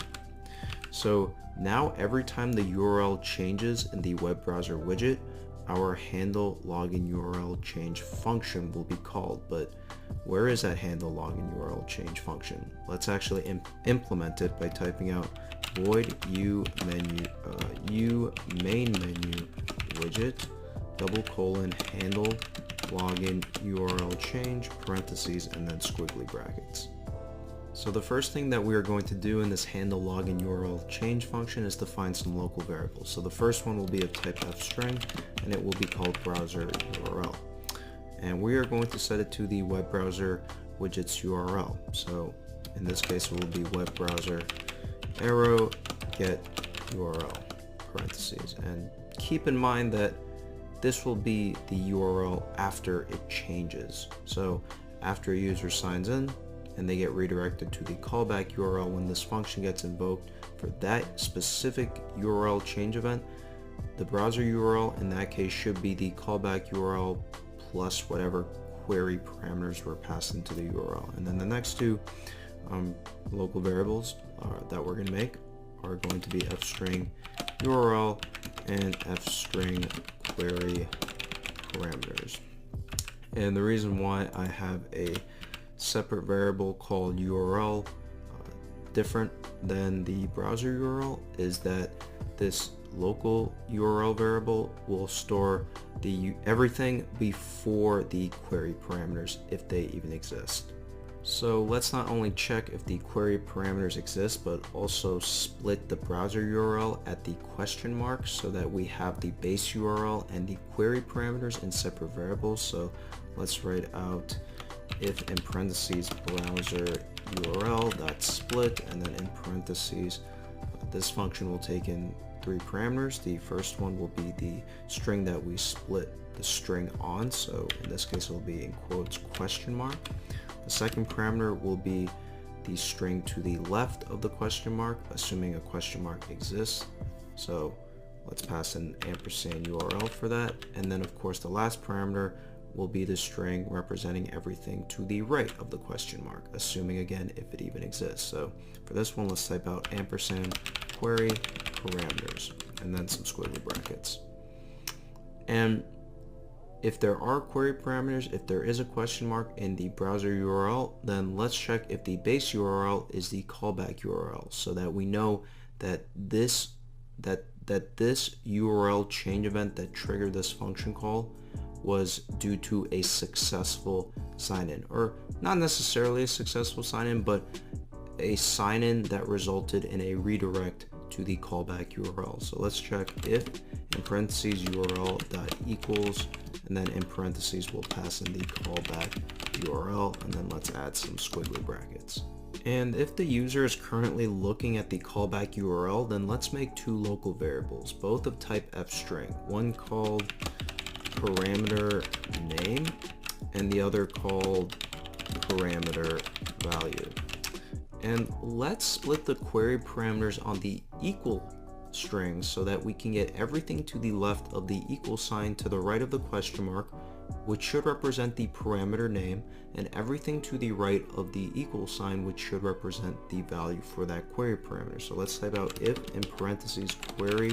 So now every time the URL changes in the web browser widget, our handle login URL change function will be called. But where is that handle login URL change function? Let's actually implement it by typing out void u main menu widget :handle login URL change parentheses and then squiggly brackets. So the first thing that we are going to do in this handle login URL change function is define some local variables. So the first one will be of type fstring, and it will be called browser URL. And we are going to set it to the web browser widget's URL. So in this case, it will be web browser arrow get URL parentheses. And keep in mind that this will be the URL after it changes. So after a user signs in and they get redirected to the callback URL, when this function gets invoked for that specific URL change event, the browser URL in that case should be the callback URL plus whatever query parameters were passed into the URL. And then the next two local variables that we're going to make are going to be fstring URL and fstring query parameters. And the reason why I have a separate variable called URL different than the browser URL is that this local URL variable will store everything before the query parameters if they even exist. So let's not only check if the query parameters exist, but also split the browser URL at the question mark so that we have the base URL and the query parameters in separate variables. So let's write out if in parentheses browser URL dot split, and then in parentheses this function will take in three parameters. The first one will be the string that we split the string on, so in this case it will be in quotes question mark. The second parameter will be the string to the left of the question mark, assuming a question mark exists. So let's pass an ampersand URL for that. And then of course the last parameter will be the string representing everything to the right of the question mark, assuming again if it even exists. So for this one, let's type out ampersand query parameters and then some squiggly brackets. And if there are query parameters, if there is a question mark in the browser URL, then let's check if the base URL is the callback URL so that we know that this URL change event that triggered this function call was due to a successful sign-in, or not necessarily a successful sign-in, but a sign-in that resulted in a redirect to the callback URL. So let's check if in parentheses URL dot equals, and then in parentheses we'll pass in the callback URL, and then let's add some squiggly brackets. And if the user is currently looking at the callback URL, then let's make two local variables, both of type fstring, one called parameter name and the other called parameter value. And let's split the query parameters on the equal string so that we can get everything to the left of the equal sign to the right of the question mark, which should represent the parameter name, and everything to the right of the equal sign, which should represent the value for that query parameter. So let's type out if in parentheses query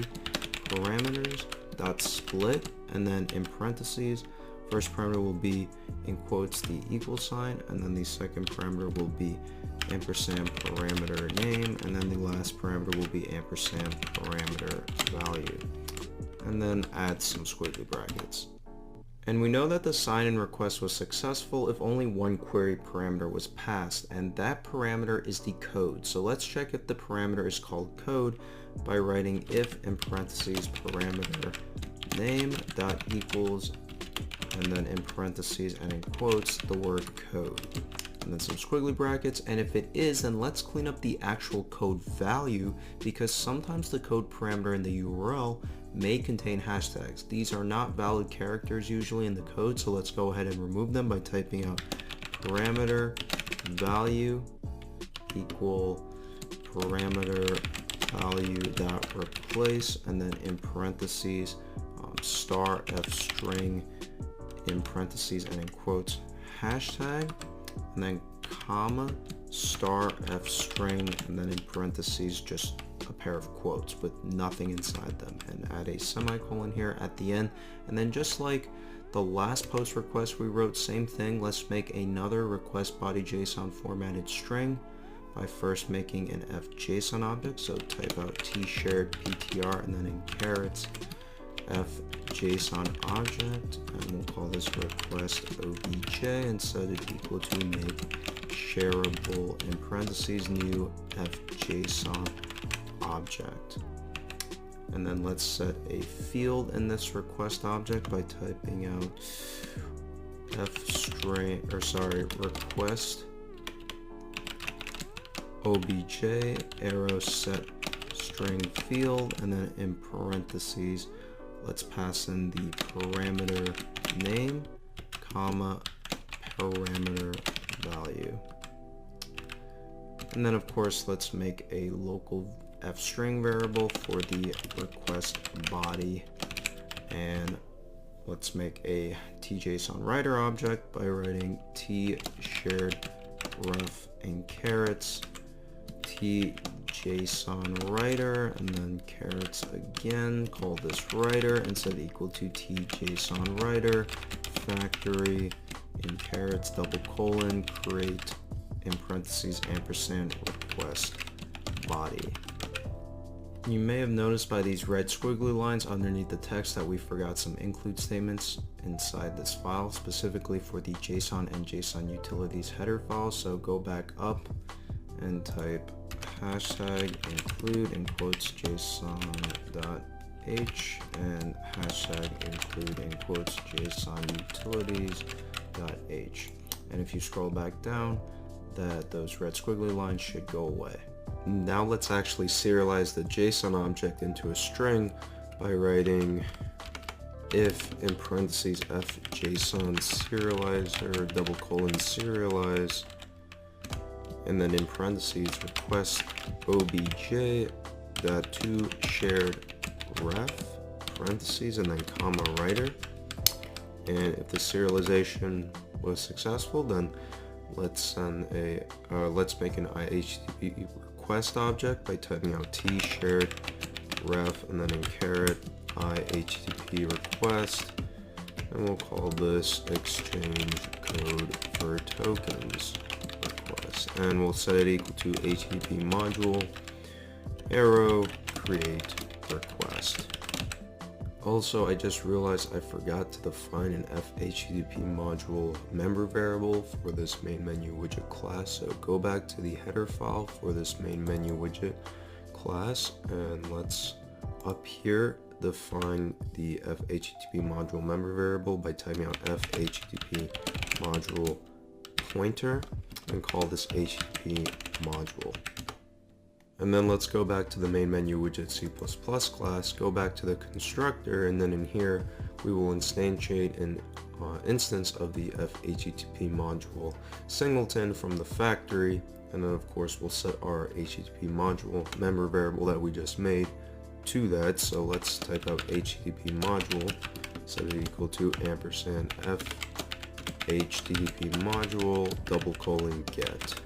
parameters dot split, and then in parentheses first parameter will be in quotes the equal sign, and then the second parameter will be ampersand parameter name, and then the last parameter will be ampersand parameter value, and then add some squiggly brackets. And we know that the sign-in request was successful if only one query parameter was passed, and that parameter is the code. So let's check if the parameter is called code by writing if in parentheses parameter name dot equals, and then in parentheses and in quotes the word code, and then some squiggly brackets. And if it is, then let's clean up the actual code value, because sometimes the code parameter in the URL may contain hashtags. These are not valid characters usually in the code, so let's go ahead and remove them by typing out parameter value equal parameter value dot replace, and then in parentheses star f string in parentheses and in quotes hashtag, and then comma star f string, and then in parentheses just a pair of quotes with nothing inside them, and add a semicolon here at the end. And then just like the last post request we wrote, same thing, let's make another request body JSON formatted string by first making an fjson object. So type out t shared ptr and then in carets fjson object, and we'll call this request obj and set it equal to make shareable in parentheses new fjson object. And then let's set a field in this request object by typing out request obj arrow set string field, and then in parentheses let's pass in the parameter name comma parameter value. And then of course let's make a local f string variable for the request body, and let's make a tjson writer object by writing t shared ref in carets tjson writer, and then carets again, call this writer and set equal to tjson writer factory in carets double colon create in parentheses ampersand request body. You may have noticed by these red squiggly lines underneath the text that we forgot some include statements inside this file, specifically for the JSON and JSON utilities header file. So go back up and type hashtag include in quotes json.h and hashtag include in quotes json utilities.h. And if you scroll back down, those red squiggly lines should go away. Now let's actually serialize the JSON object into a string by writing if in parentheses fjson serializer double colon serialize, and then in parentheses request obj dot to shared ref parentheses and then comma writer. And if the serialization was successful, then let's make an IHTTP request object by typing out t shared ref and then in caret IHTTP request, and we'll call this exchange code for tokens request, and we'll set it equal to HTTP module arrow create request. Also, I just realized I forgot to define an FHTTP module member variable for this main menu widget class. So go back to the header file for this main menu widget class, and let's up here define the FHTTP module member variable by typing out FHTTP module pointer and call this HTTP module. And then let's go back to the main menu widget C++ class, go back to the constructor, and then in here we will instantiate an instance of the FHTTP module singleton from the factory, and then of course we'll set our HTTP module member variable that we just made to that. So let's type out HTTP module, set it equal to ampersand F HTTP module double colon get,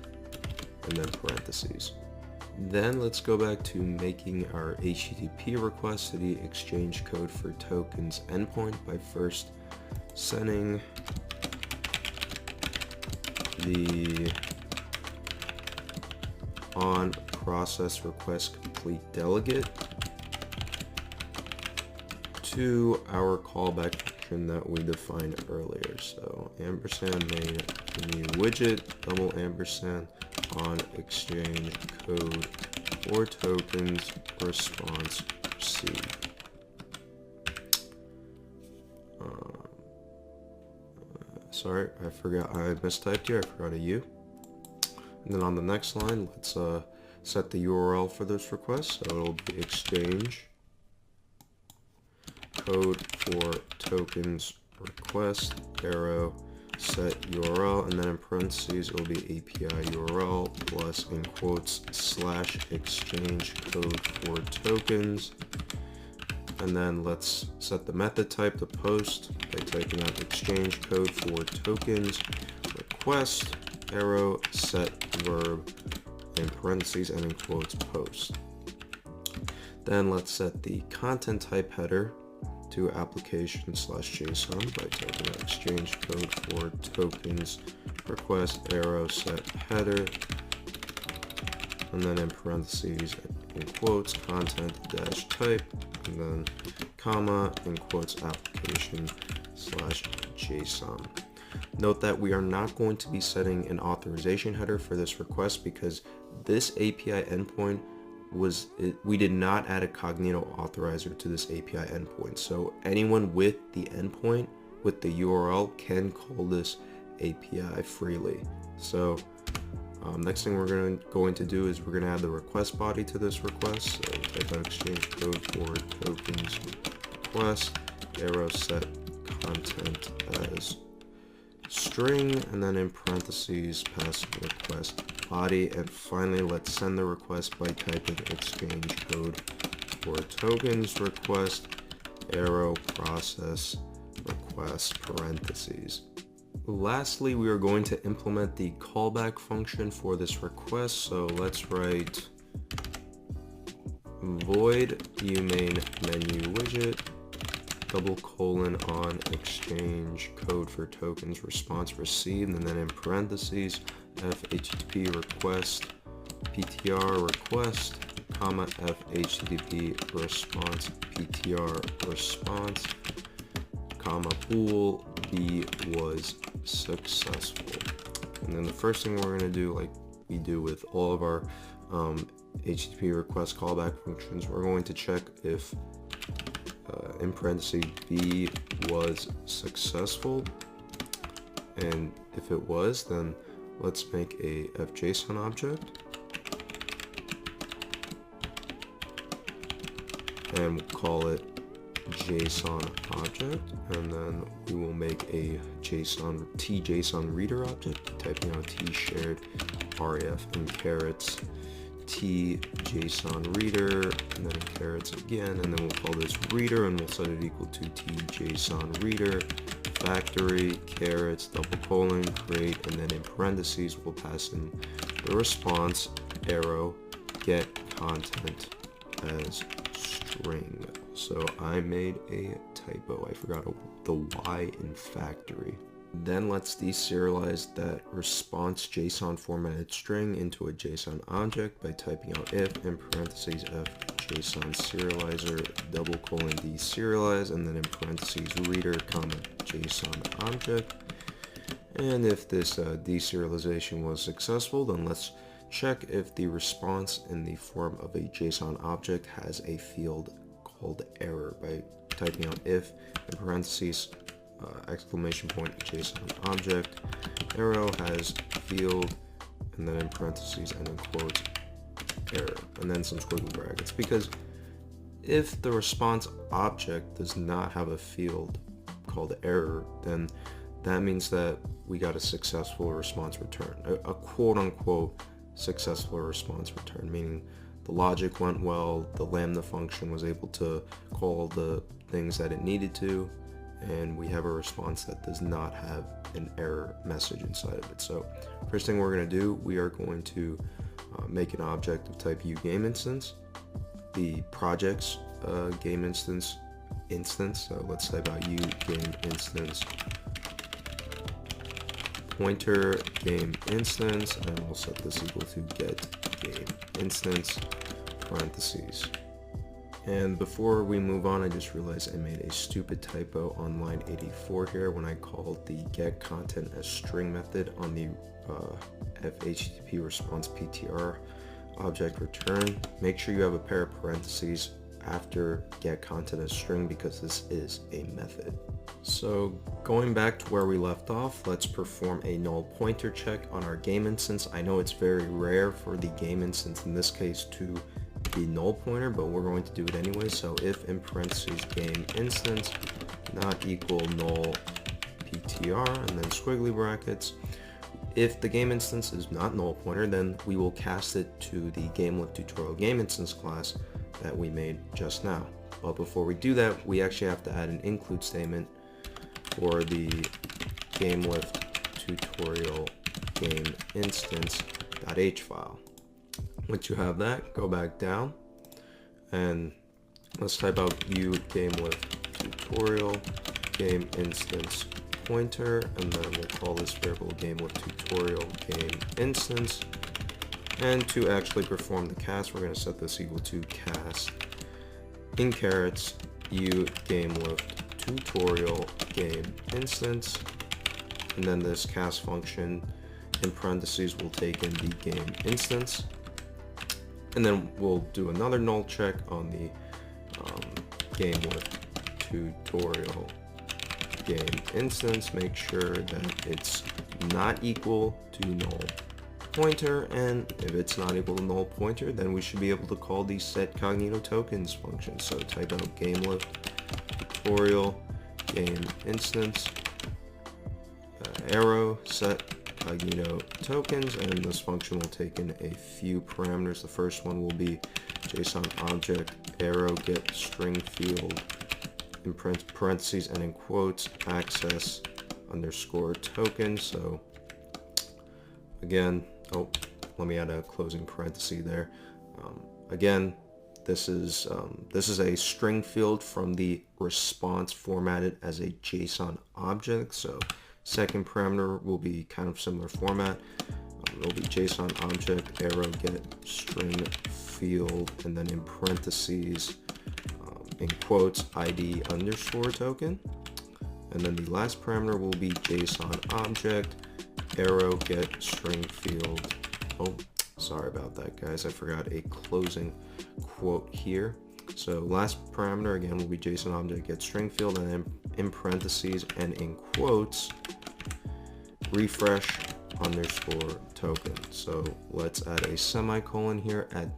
and then parentheses. Then let's go back to making our HTTP request to the exchange code for tokens endpoint by first setting the on process request complete delegate to our callback function that we defined earlier. So ampersand main new widget double ampersand on exchange code for tokens response received. Sorry, I forgot, I mistyped here, I forgot a U. And then on the next line, let's set the URL for this request. So it'll be exchange code for tokens request arrow set URL, and then in parentheses it will be API URL plus in quotes / exchange code for tokens. And then let's set the method type to post by typing out exchange code for tokens request arrow set verb in parentheses and in quotes post. Then let's set the content type header to application/JSON by typing out exchange code for tokens request arrow set header, and then in parentheses in quotes content dash type, and then comma in quotes application/JSON. Note that we are not going to be setting an authorization header for this request because this API endpoint we did not add a cognito authorizer to this API endpoint. So anyone with the endpoint, with the URL, can call this API freely. So next thing we're going to do is we're going to add the request body to this request. So type out exchange code for tokens request arrow set content as string, and then in parentheses pass request body, and finally let's send the request by typing exchange code for tokens request arrow process request parentheses. Lastly, we are going to implement the callback function for this request. So let's write void umain menu widget :on exchange code for tokens response received, and then in parentheses http request ptr request comma http response ptr response comma bool b was successful. And then the first thing we're going to do, like we do with all of our http request callback functions, we're going to check if in parentheses b was successful, and if it was, then let's make a fjson object and we'll call it JSON object, and then we will make a tJSON reader object, typing out t shared ref and carets tJSON reader, and then carets again, and then we'll call this reader, and we'll set it equal to tJSON reader factory carets create, and then in parentheses we'll pass in the response arrow get content as string. So I made a typo, I forgot the y in factory. Then let's deserialize that response JSON formatted string into a JSON object by typing out if in parentheses f JSON serializer deserialize, and then in parentheses reader comma JSON object. And if this deserialization was successful, then let's check if the response in the form of a JSON object has a field called error by typing out if in parentheses exclamation point JSON object arrow has field, and then in parentheses and in quotes error, and then some squiggle brackets, because if the response object does not have a field called error, then that means that we got a successful response return, a quote-unquote successful response return, meaning the logic went well, the lambda function was able to call the things that it needed to, and we have a response that does not have an error message inside of it. So first thing we're going to do, we are going to make an object of type uGameInstance, the project's game instance, so let's type out uGameInstance pointer game instance, and we'll set this equal to get game instance parentheses. And before we move on, I just realized I made a stupid typo on line 84 here when I called the get content as string method on the http response ptr object return. Make sure you have a pair of parentheses after get content as string because this is a method. So going back to where we left off, let's perform a null pointer check on our game instance. I know it's very rare for the game instance in this case to the null pointer, but we're going to do it anyway. So if in parentheses game instance not equal null ptr, and then squiggly brackets. If the game instance is not null pointer, then we will cast it to the GameLift tutorial game instance class that we made just now. But before we do that, we actually have to add an include statement for the GameLift tutorial game instance.h file. Once you have that, go back down and let's type out view GameLift tutorial game instance pointer, and then we'll call this variable GameLift tutorial game instance. And to actually perform the cast, we're going to set this equal to cast in carets view GameLift tutorial game instance, and then this cast function in parentheses will take in the game instance, and then we'll do another null check on the GameLift tutorial game instance, make sure that it's not equal to null pointer, and if it's not equal to null pointer, then we should be able to call the set cognito tokens function. So type out GameLift tutorial game instance arrow set cognito tokens, and this function will take in a few parameters. The first one will be JSON object arrow get string field in parentheses and in quotes access underscore token. So again, let me add a closing parenthesis there. Again, this is a string field from the response formatted as a JSON object. So second parameter will be kind of similar format. It'll be JSON object arrow get string field, and then in parentheses in quotes ID underscore token, and then the last parameter will be JSON object arrow get string field. Oh, sorry about that, guys, I forgot a closing quote here. So last parameter again will be JSON object get string field, and then in parentheses and in quotes refresh underscore token. So let's add a semicolon here at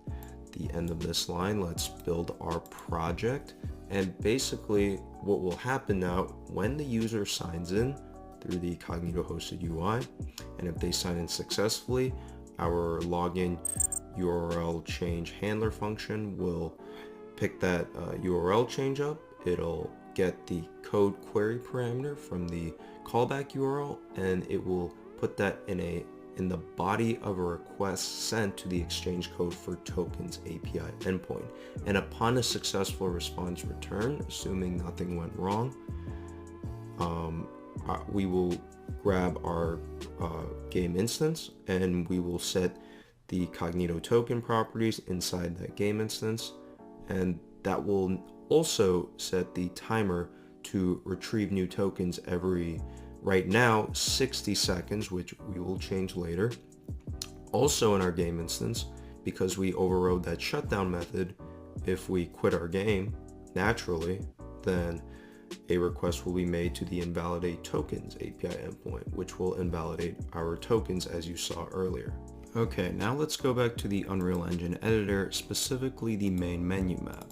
the end of this line. Let's build our project, and basically what will happen now when the user signs in through the Cognito hosted UI, and if they sign in successfully, our login URL change handler function will pick that URL change up. It'll get the code query parameter from the callback URL, and it will put that in the body of a request sent to the exchange code for tokens API endpoint. And upon a successful response return, assuming nothing went wrong, we will grab our game instance, and we will set the Cognito token properties inside that game instance, and that will also set the timer to retrieve new tokens every, right now, 60 seconds, which we will change later. Also in our game instance, because we overrode that shutdown method, if we quit our game naturally, then a request will be made to the invalidate tokens API endpoint, which will invalidate our tokens as you saw earlier. Okay, now let's go back to the Unreal Engine editor, specifically the main menu map.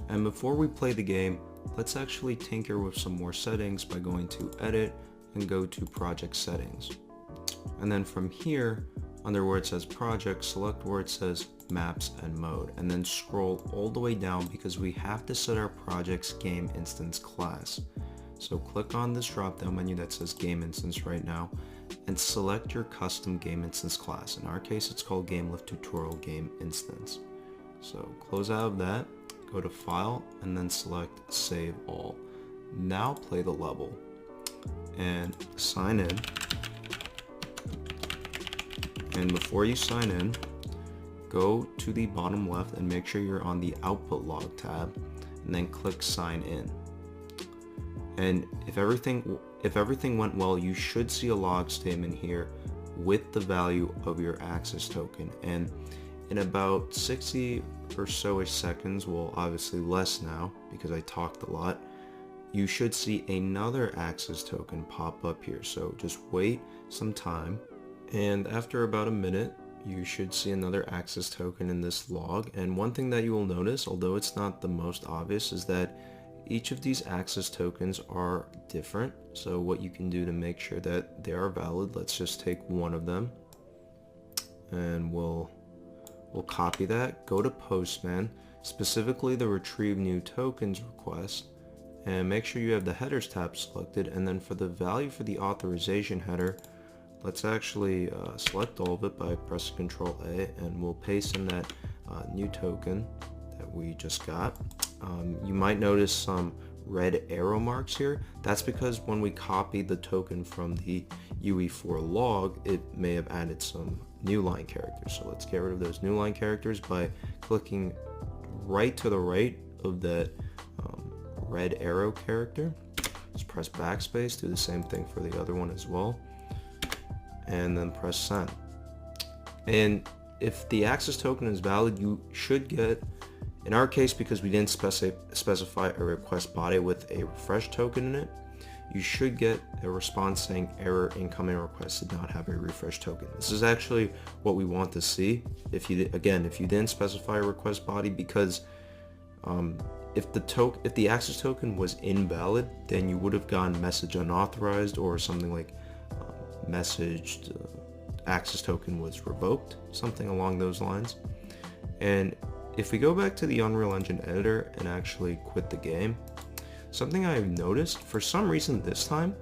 And before we play the game, let's actually tinker with some more settings by going to edit and go to project settings. And then from here, under where it says project, select where it says maps and mode, and then scroll all the way down because we have to set our project's game instance class. So click on this drop down menu that says game instance right now and select your custom game instance class. In our case, it's called GameLift tutorial game instance. So close out of that, go to file, and then select save all. Now play the level and sign in. And before you sign in, go to the bottom left and make sure you're on the output log tab, and then click sign in. And if everything went well, you should see a log statement here with the value of your access token. And in about 60 or so-ish seconds, well, obviously less now because I talked a lot, you should see another access token pop up here. So just wait some time, and after about a minute, you should see another access token in this log. And one thing that you will notice, although it's not the most obvious, is that each of these access tokens are different. So what you can do to make sure that they are valid, let's just take one of them and we'll copy that, go to Postman, specifically the retrieve new tokens request, and make sure you have the headers tab selected. And then for the value for the authorization header, let's actually select all of it by pressing Control A, and we'll paste in that new token that we just got. You might notice some red arrow marks here. That's because when we copied the token from the UE4 log, it may have added some new line characters. So let's get rid of those new line characters by clicking right to the right of that red arrow character. Just press backspace, do the same thing for the other one as well, and then press send. And if the access token is valid, you should get, in our case, because we didn't specify a request body with a refresh token in it, you should get a response saying error, incoming request did not have a refresh token. This is actually what we want to see if you didn't specify a request body, because if the access token was invalid, then you would have gotten message unauthorized or something like messaged access token was revoked, something along those lines. And if we go back to the Unreal Engine editor and actually quit the game, something I've noticed, for some reason this time,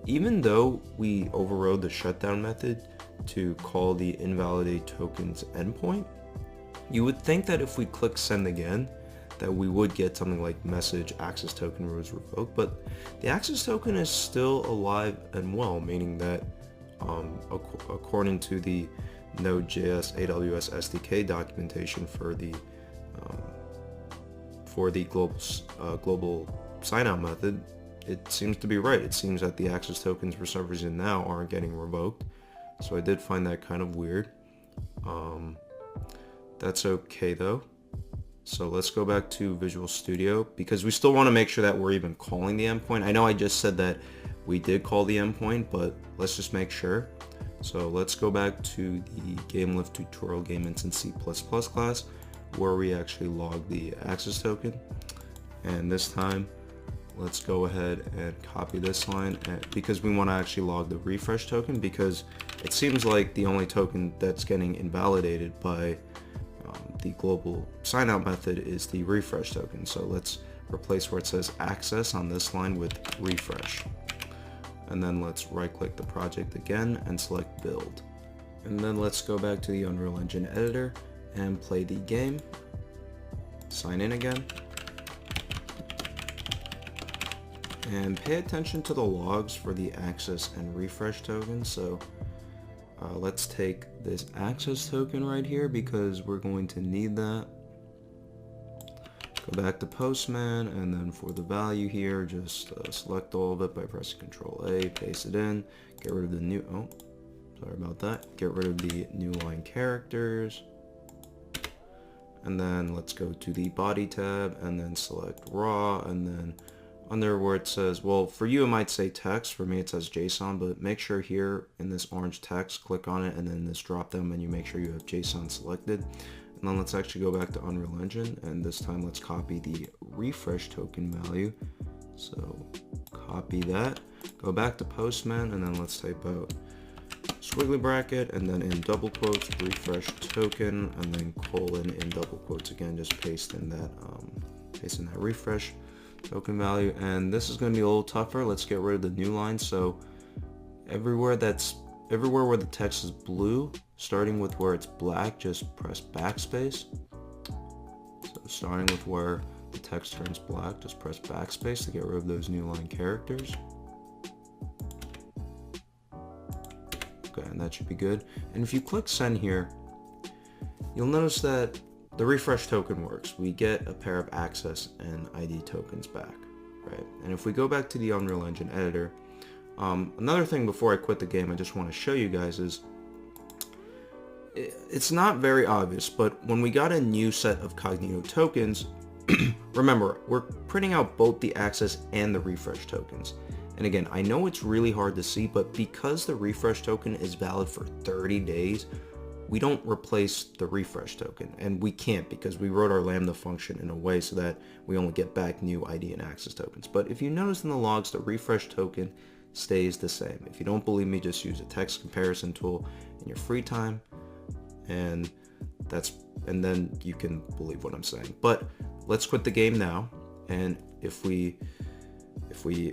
even though we overrode the shutdown method to call the invalidate tokens endpoint, you would think that if we click send again, that we would get something like message access token was revoked, but the access token is still alive and well, meaning that according to the Node.js AWS SDK documentation for the global sign-out method, it seems to be right. It seems that the access tokens for some reason now aren't getting revoked. So I did find that kind of weird. That's okay though. So let's go back to Visual Studio, because we still want to make sure that we're even calling the endpoint. I know I just said that we did call the endpoint, but let's just make sure. So let's go back to the GameLift tutorial game instance C++ class, where we actually log the access token. And this time, let's go ahead and copy this line, because we want to actually log the refresh token, because it seems like the only token that's getting invalidated by the global sign-out method is the refresh token. So let's replace where it says access on this line with refresh. And then let's right-click the project again and select build. And then let's go back to the Unreal Engine editor and play the game. Sign in again. And pay attention to the logs for the access and refresh tokens. So let's take this access token right here, because we're going to need that. Go back to Postman, and then for the value here, just select all of it by pressing Control A, paste it in, get rid of the new, sorry about that, get rid of the new line characters, and then let's go to the body tab, and then select raw, and then under where it says, well, for you it might say text, for me it says JSON, but make sure here in this orange text, click on it, and then this drop down menu, make sure you have JSON selected. And then let's actually go back to Unreal Engine, and this time let's copy the refresh token value. So copy that, go back to Postman, and then let's type out squiggly bracket, and then in double quotes, refresh token, and then colon in double quotes again, just paste in that refresh token value. And this is going to be a little tougher. Let's get rid of the new line. So everywhere where the text is blue, starting with where it's black, just press backspace. So starting with where the text turns black, just press backspace to get rid of those new line characters. Okay, and that should be good. And if you click send here, you'll notice that the refresh token works. We get a pair of access and ID tokens back, right? And if we go back to the Unreal Engine editor, another thing before I quit the game I just want to show you guys is, it's not very obvious, but when we got a new set of Cognito tokens, remember, we're printing out both the access and the refresh tokens. And again, I know it's really hard to see, but because the refresh token is valid for 30 days, we don't replace the refresh token. And we can't because we wrote our Lambda function in a way so that we only get back new ID and access tokens. But if you notice in the logs, the refresh token stays the same. If you don't believe me, just use a text comparison tool in your free time, and then you can believe what I'm saying. But let's quit the game now, and if we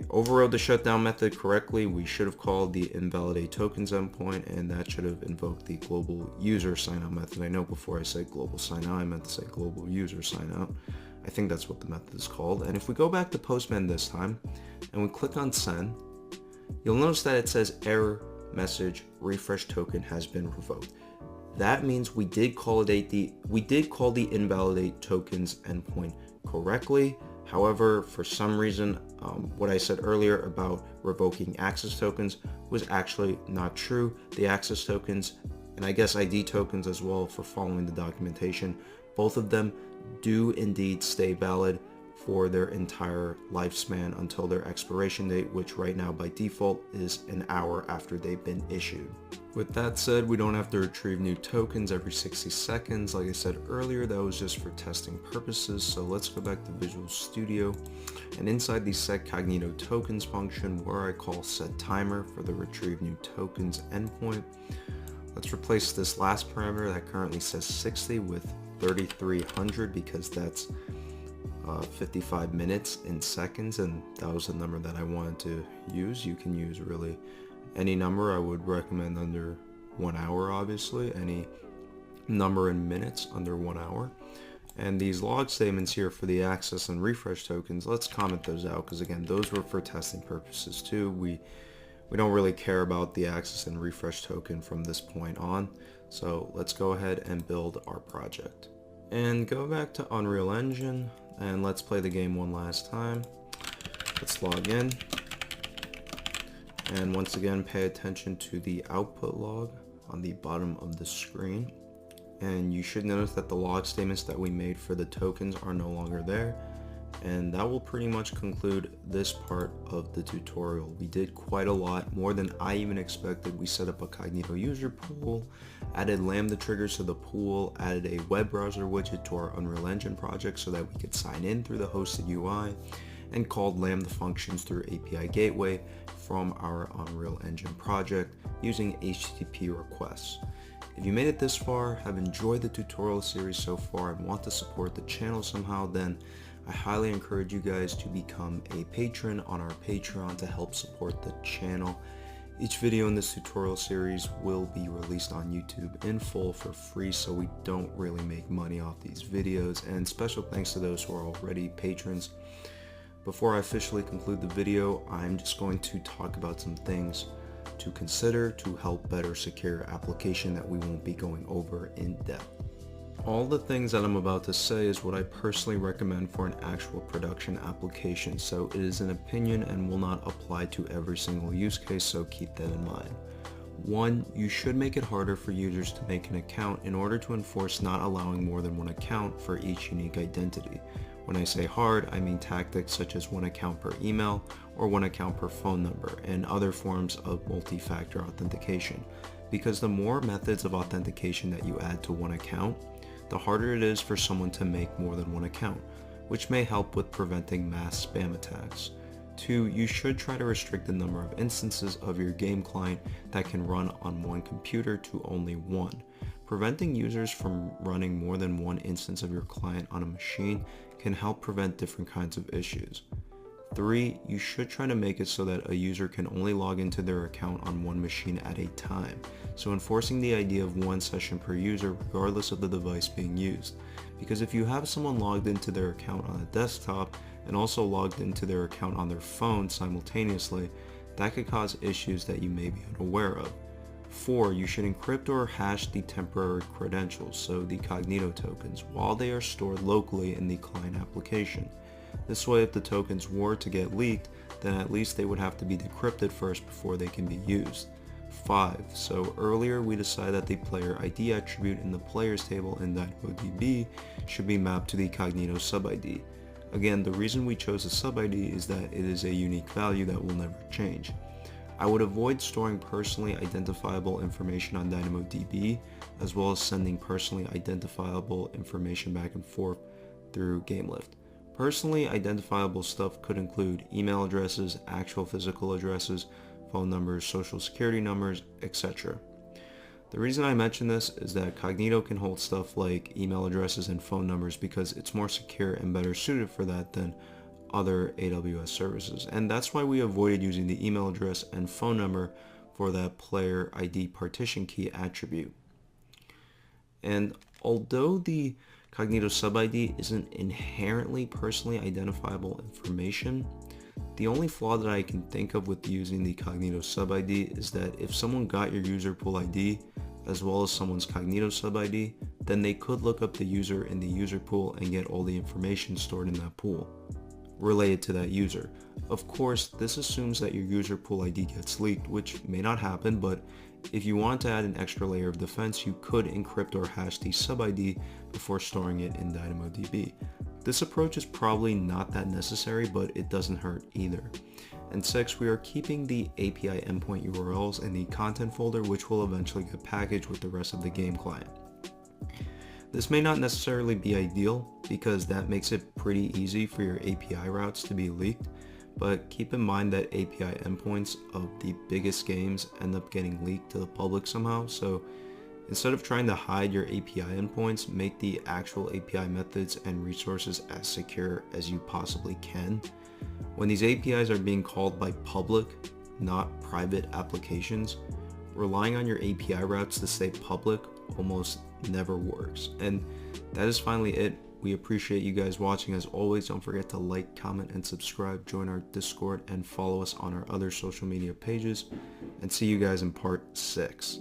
overrode the shutdown method correctly, we should have called the invalidate tokens endpoint, and that should have invoked the global user signout method. I know before I said global signout, I meant to say global user signout. I think that's what the method is called. And if we go back to Postman this time and we click on send, you'll notice that it says error message refresh token has been revoked. That means we did call the invalidate tokens endpoint correctly. However, for some reason, what I said earlier about revoking access tokens was actually not true. The access tokens, and I guess ID tokens as well, for following the documentation, both of them do indeed stay valid for their entire lifespan until their expiration date, which right now by default is an hour after they've been issued. With that said, we don't have to retrieve new tokens every 60 seconds. Like I said earlier, that was just for testing purposes. So let's go back to Visual Studio, and inside the set cognito tokens function, where I call set timer for the retrieve new tokens endpoint, let's replace this last parameter that currently says 60 with 3300 because that's 55 minutes in seconds, and that was the number that I wanted to use. You can use really any number. I would recommend under 1 hour, obviously, any number in minutes under 1 hour. And these log statements here for the access and refresh tokens, let's comment those out because again, those were for testing purposes too. We don't really care about the access and refresh token from this point on. So let's go ahead and build our project. And go back to Unreal Engine and let's play the game one last time. Let's log in. And once again, pay attention to the output log on the bottom of the screen. And you should notice that the log statements that we made for the tokens are no longer there. And that will pretty much conclude this part of the tutorial. We did quite a lot, more than I even expected. We set up a Cognito user pool, added Lambda triggers to the pool, added a web browser widget to our Unreal Engine project so that we could sign in through the hosted UI, and called Lambda functions through API gateway from our Unreal Engine project using HTTP requests. If you made it this far, have enjoyed the tutorial series so far, and want to support the channel somehow, then I highly encourage you guys to become a patron on our Patreon to help support the channel. Each video in this tutorial series will be released on YouTube in full for free, so we don't really make money off these videos, and special thanks to those who are already patrons. Before I officially conclude the video, I'm just going to talk about some things to consider to help better secure your application that we won't be going over in depth. All the things that I'm about to say is what I personally recommend for an actual production application, so it is an opinion and will not apply to every single use case, so keep that in mind. 1. You should make it harder for users to make an account in order to enforce not allowing more than one account for each unique identity. When I say hard, I mean tactics such as one account per email or one account per phone number and other forms of multi-factor authentication, because the more methods of authentication that you add to one account, the harder it is for someone to make more than one account, which may help with preventing mass spam attacks. 2. You should try to restrict the number of instances of your game client that can run on one computer to only one. Preventing users from running more than one instance of your client on a machine can help prevent different kinds of issues. 3. You should try to make it so that a user can only log into their account on one machine at a time, so enforcing the idea of one session per user regardless of the device being used. Because if you have someone logged into their account on a desktop and also logged into their account on their phone simultaneously, that could cause issues that you may be unaware of. 4. You should encrypt or hash the temporary credentials, so the Cognito tokens, while they are stored locally in the client application. This way, if the tokens were to get leaked, then at least they would have to be decrypted first before they can be used. 5. So earlier we decided that the player ID attribute in the players table in DynamoDB should be mapped to the Cognito sub-ID. Again, the reason we chose a sub-ID is that it is a unique value that will never change. I would avoid storing personally identifiable information on DynamoDB, as well as sending personally identifiable information back and forth through GameLift. Personally identifiable stuff could include email addresses, actual physical addresses, phone numbers, social security numbers, etc. The reason I mention this is that Cognito can hold stuff like email addresses and phone numbers because it's more secure and better suited for that than other AWS services, and that's why we avoided using the email address and phone number for that player ID partition key attribute. And although the Cognito sub-ID isn't inherently personally identifiable information, the only flaw that I can think of with using the Cognito sub-ID is that if someone got your user pool ID as well as someone's Cognito sub-ID, then they could look up the user in the user pool and get all the information stored in that pool related to that user. Of course, this assumes that your user pool ID gets leaked, which may not happen, but if you want to add an extra layer of defense, you could encrypt or hash the sub-ID before storing it in DynamoDB. This approach is probably not that necessary, but it doesn't hurt either. And 6, we are keeping the API endpoint URLs in the content folder, which will eventually get packaged with the rest of the game client. This may not necessarily be ideal because that makes it pretty easy for your API routes to be leaked, but keep in mind that API endpoints of the biggest games end up getting leaked to the public somehow, so instead of trying to hide your API endpoints, make the actual API methods and resources as secure as you possibly can. When these APIs are being called by public, not private applications, relying on your API routes to stay public almost never works. And that is finally it. We appreciate you guys watching. As always, don't forget to like, comment, and subscribe, join our Discord, and follow us on our other social media pages, and see you guys in part 6.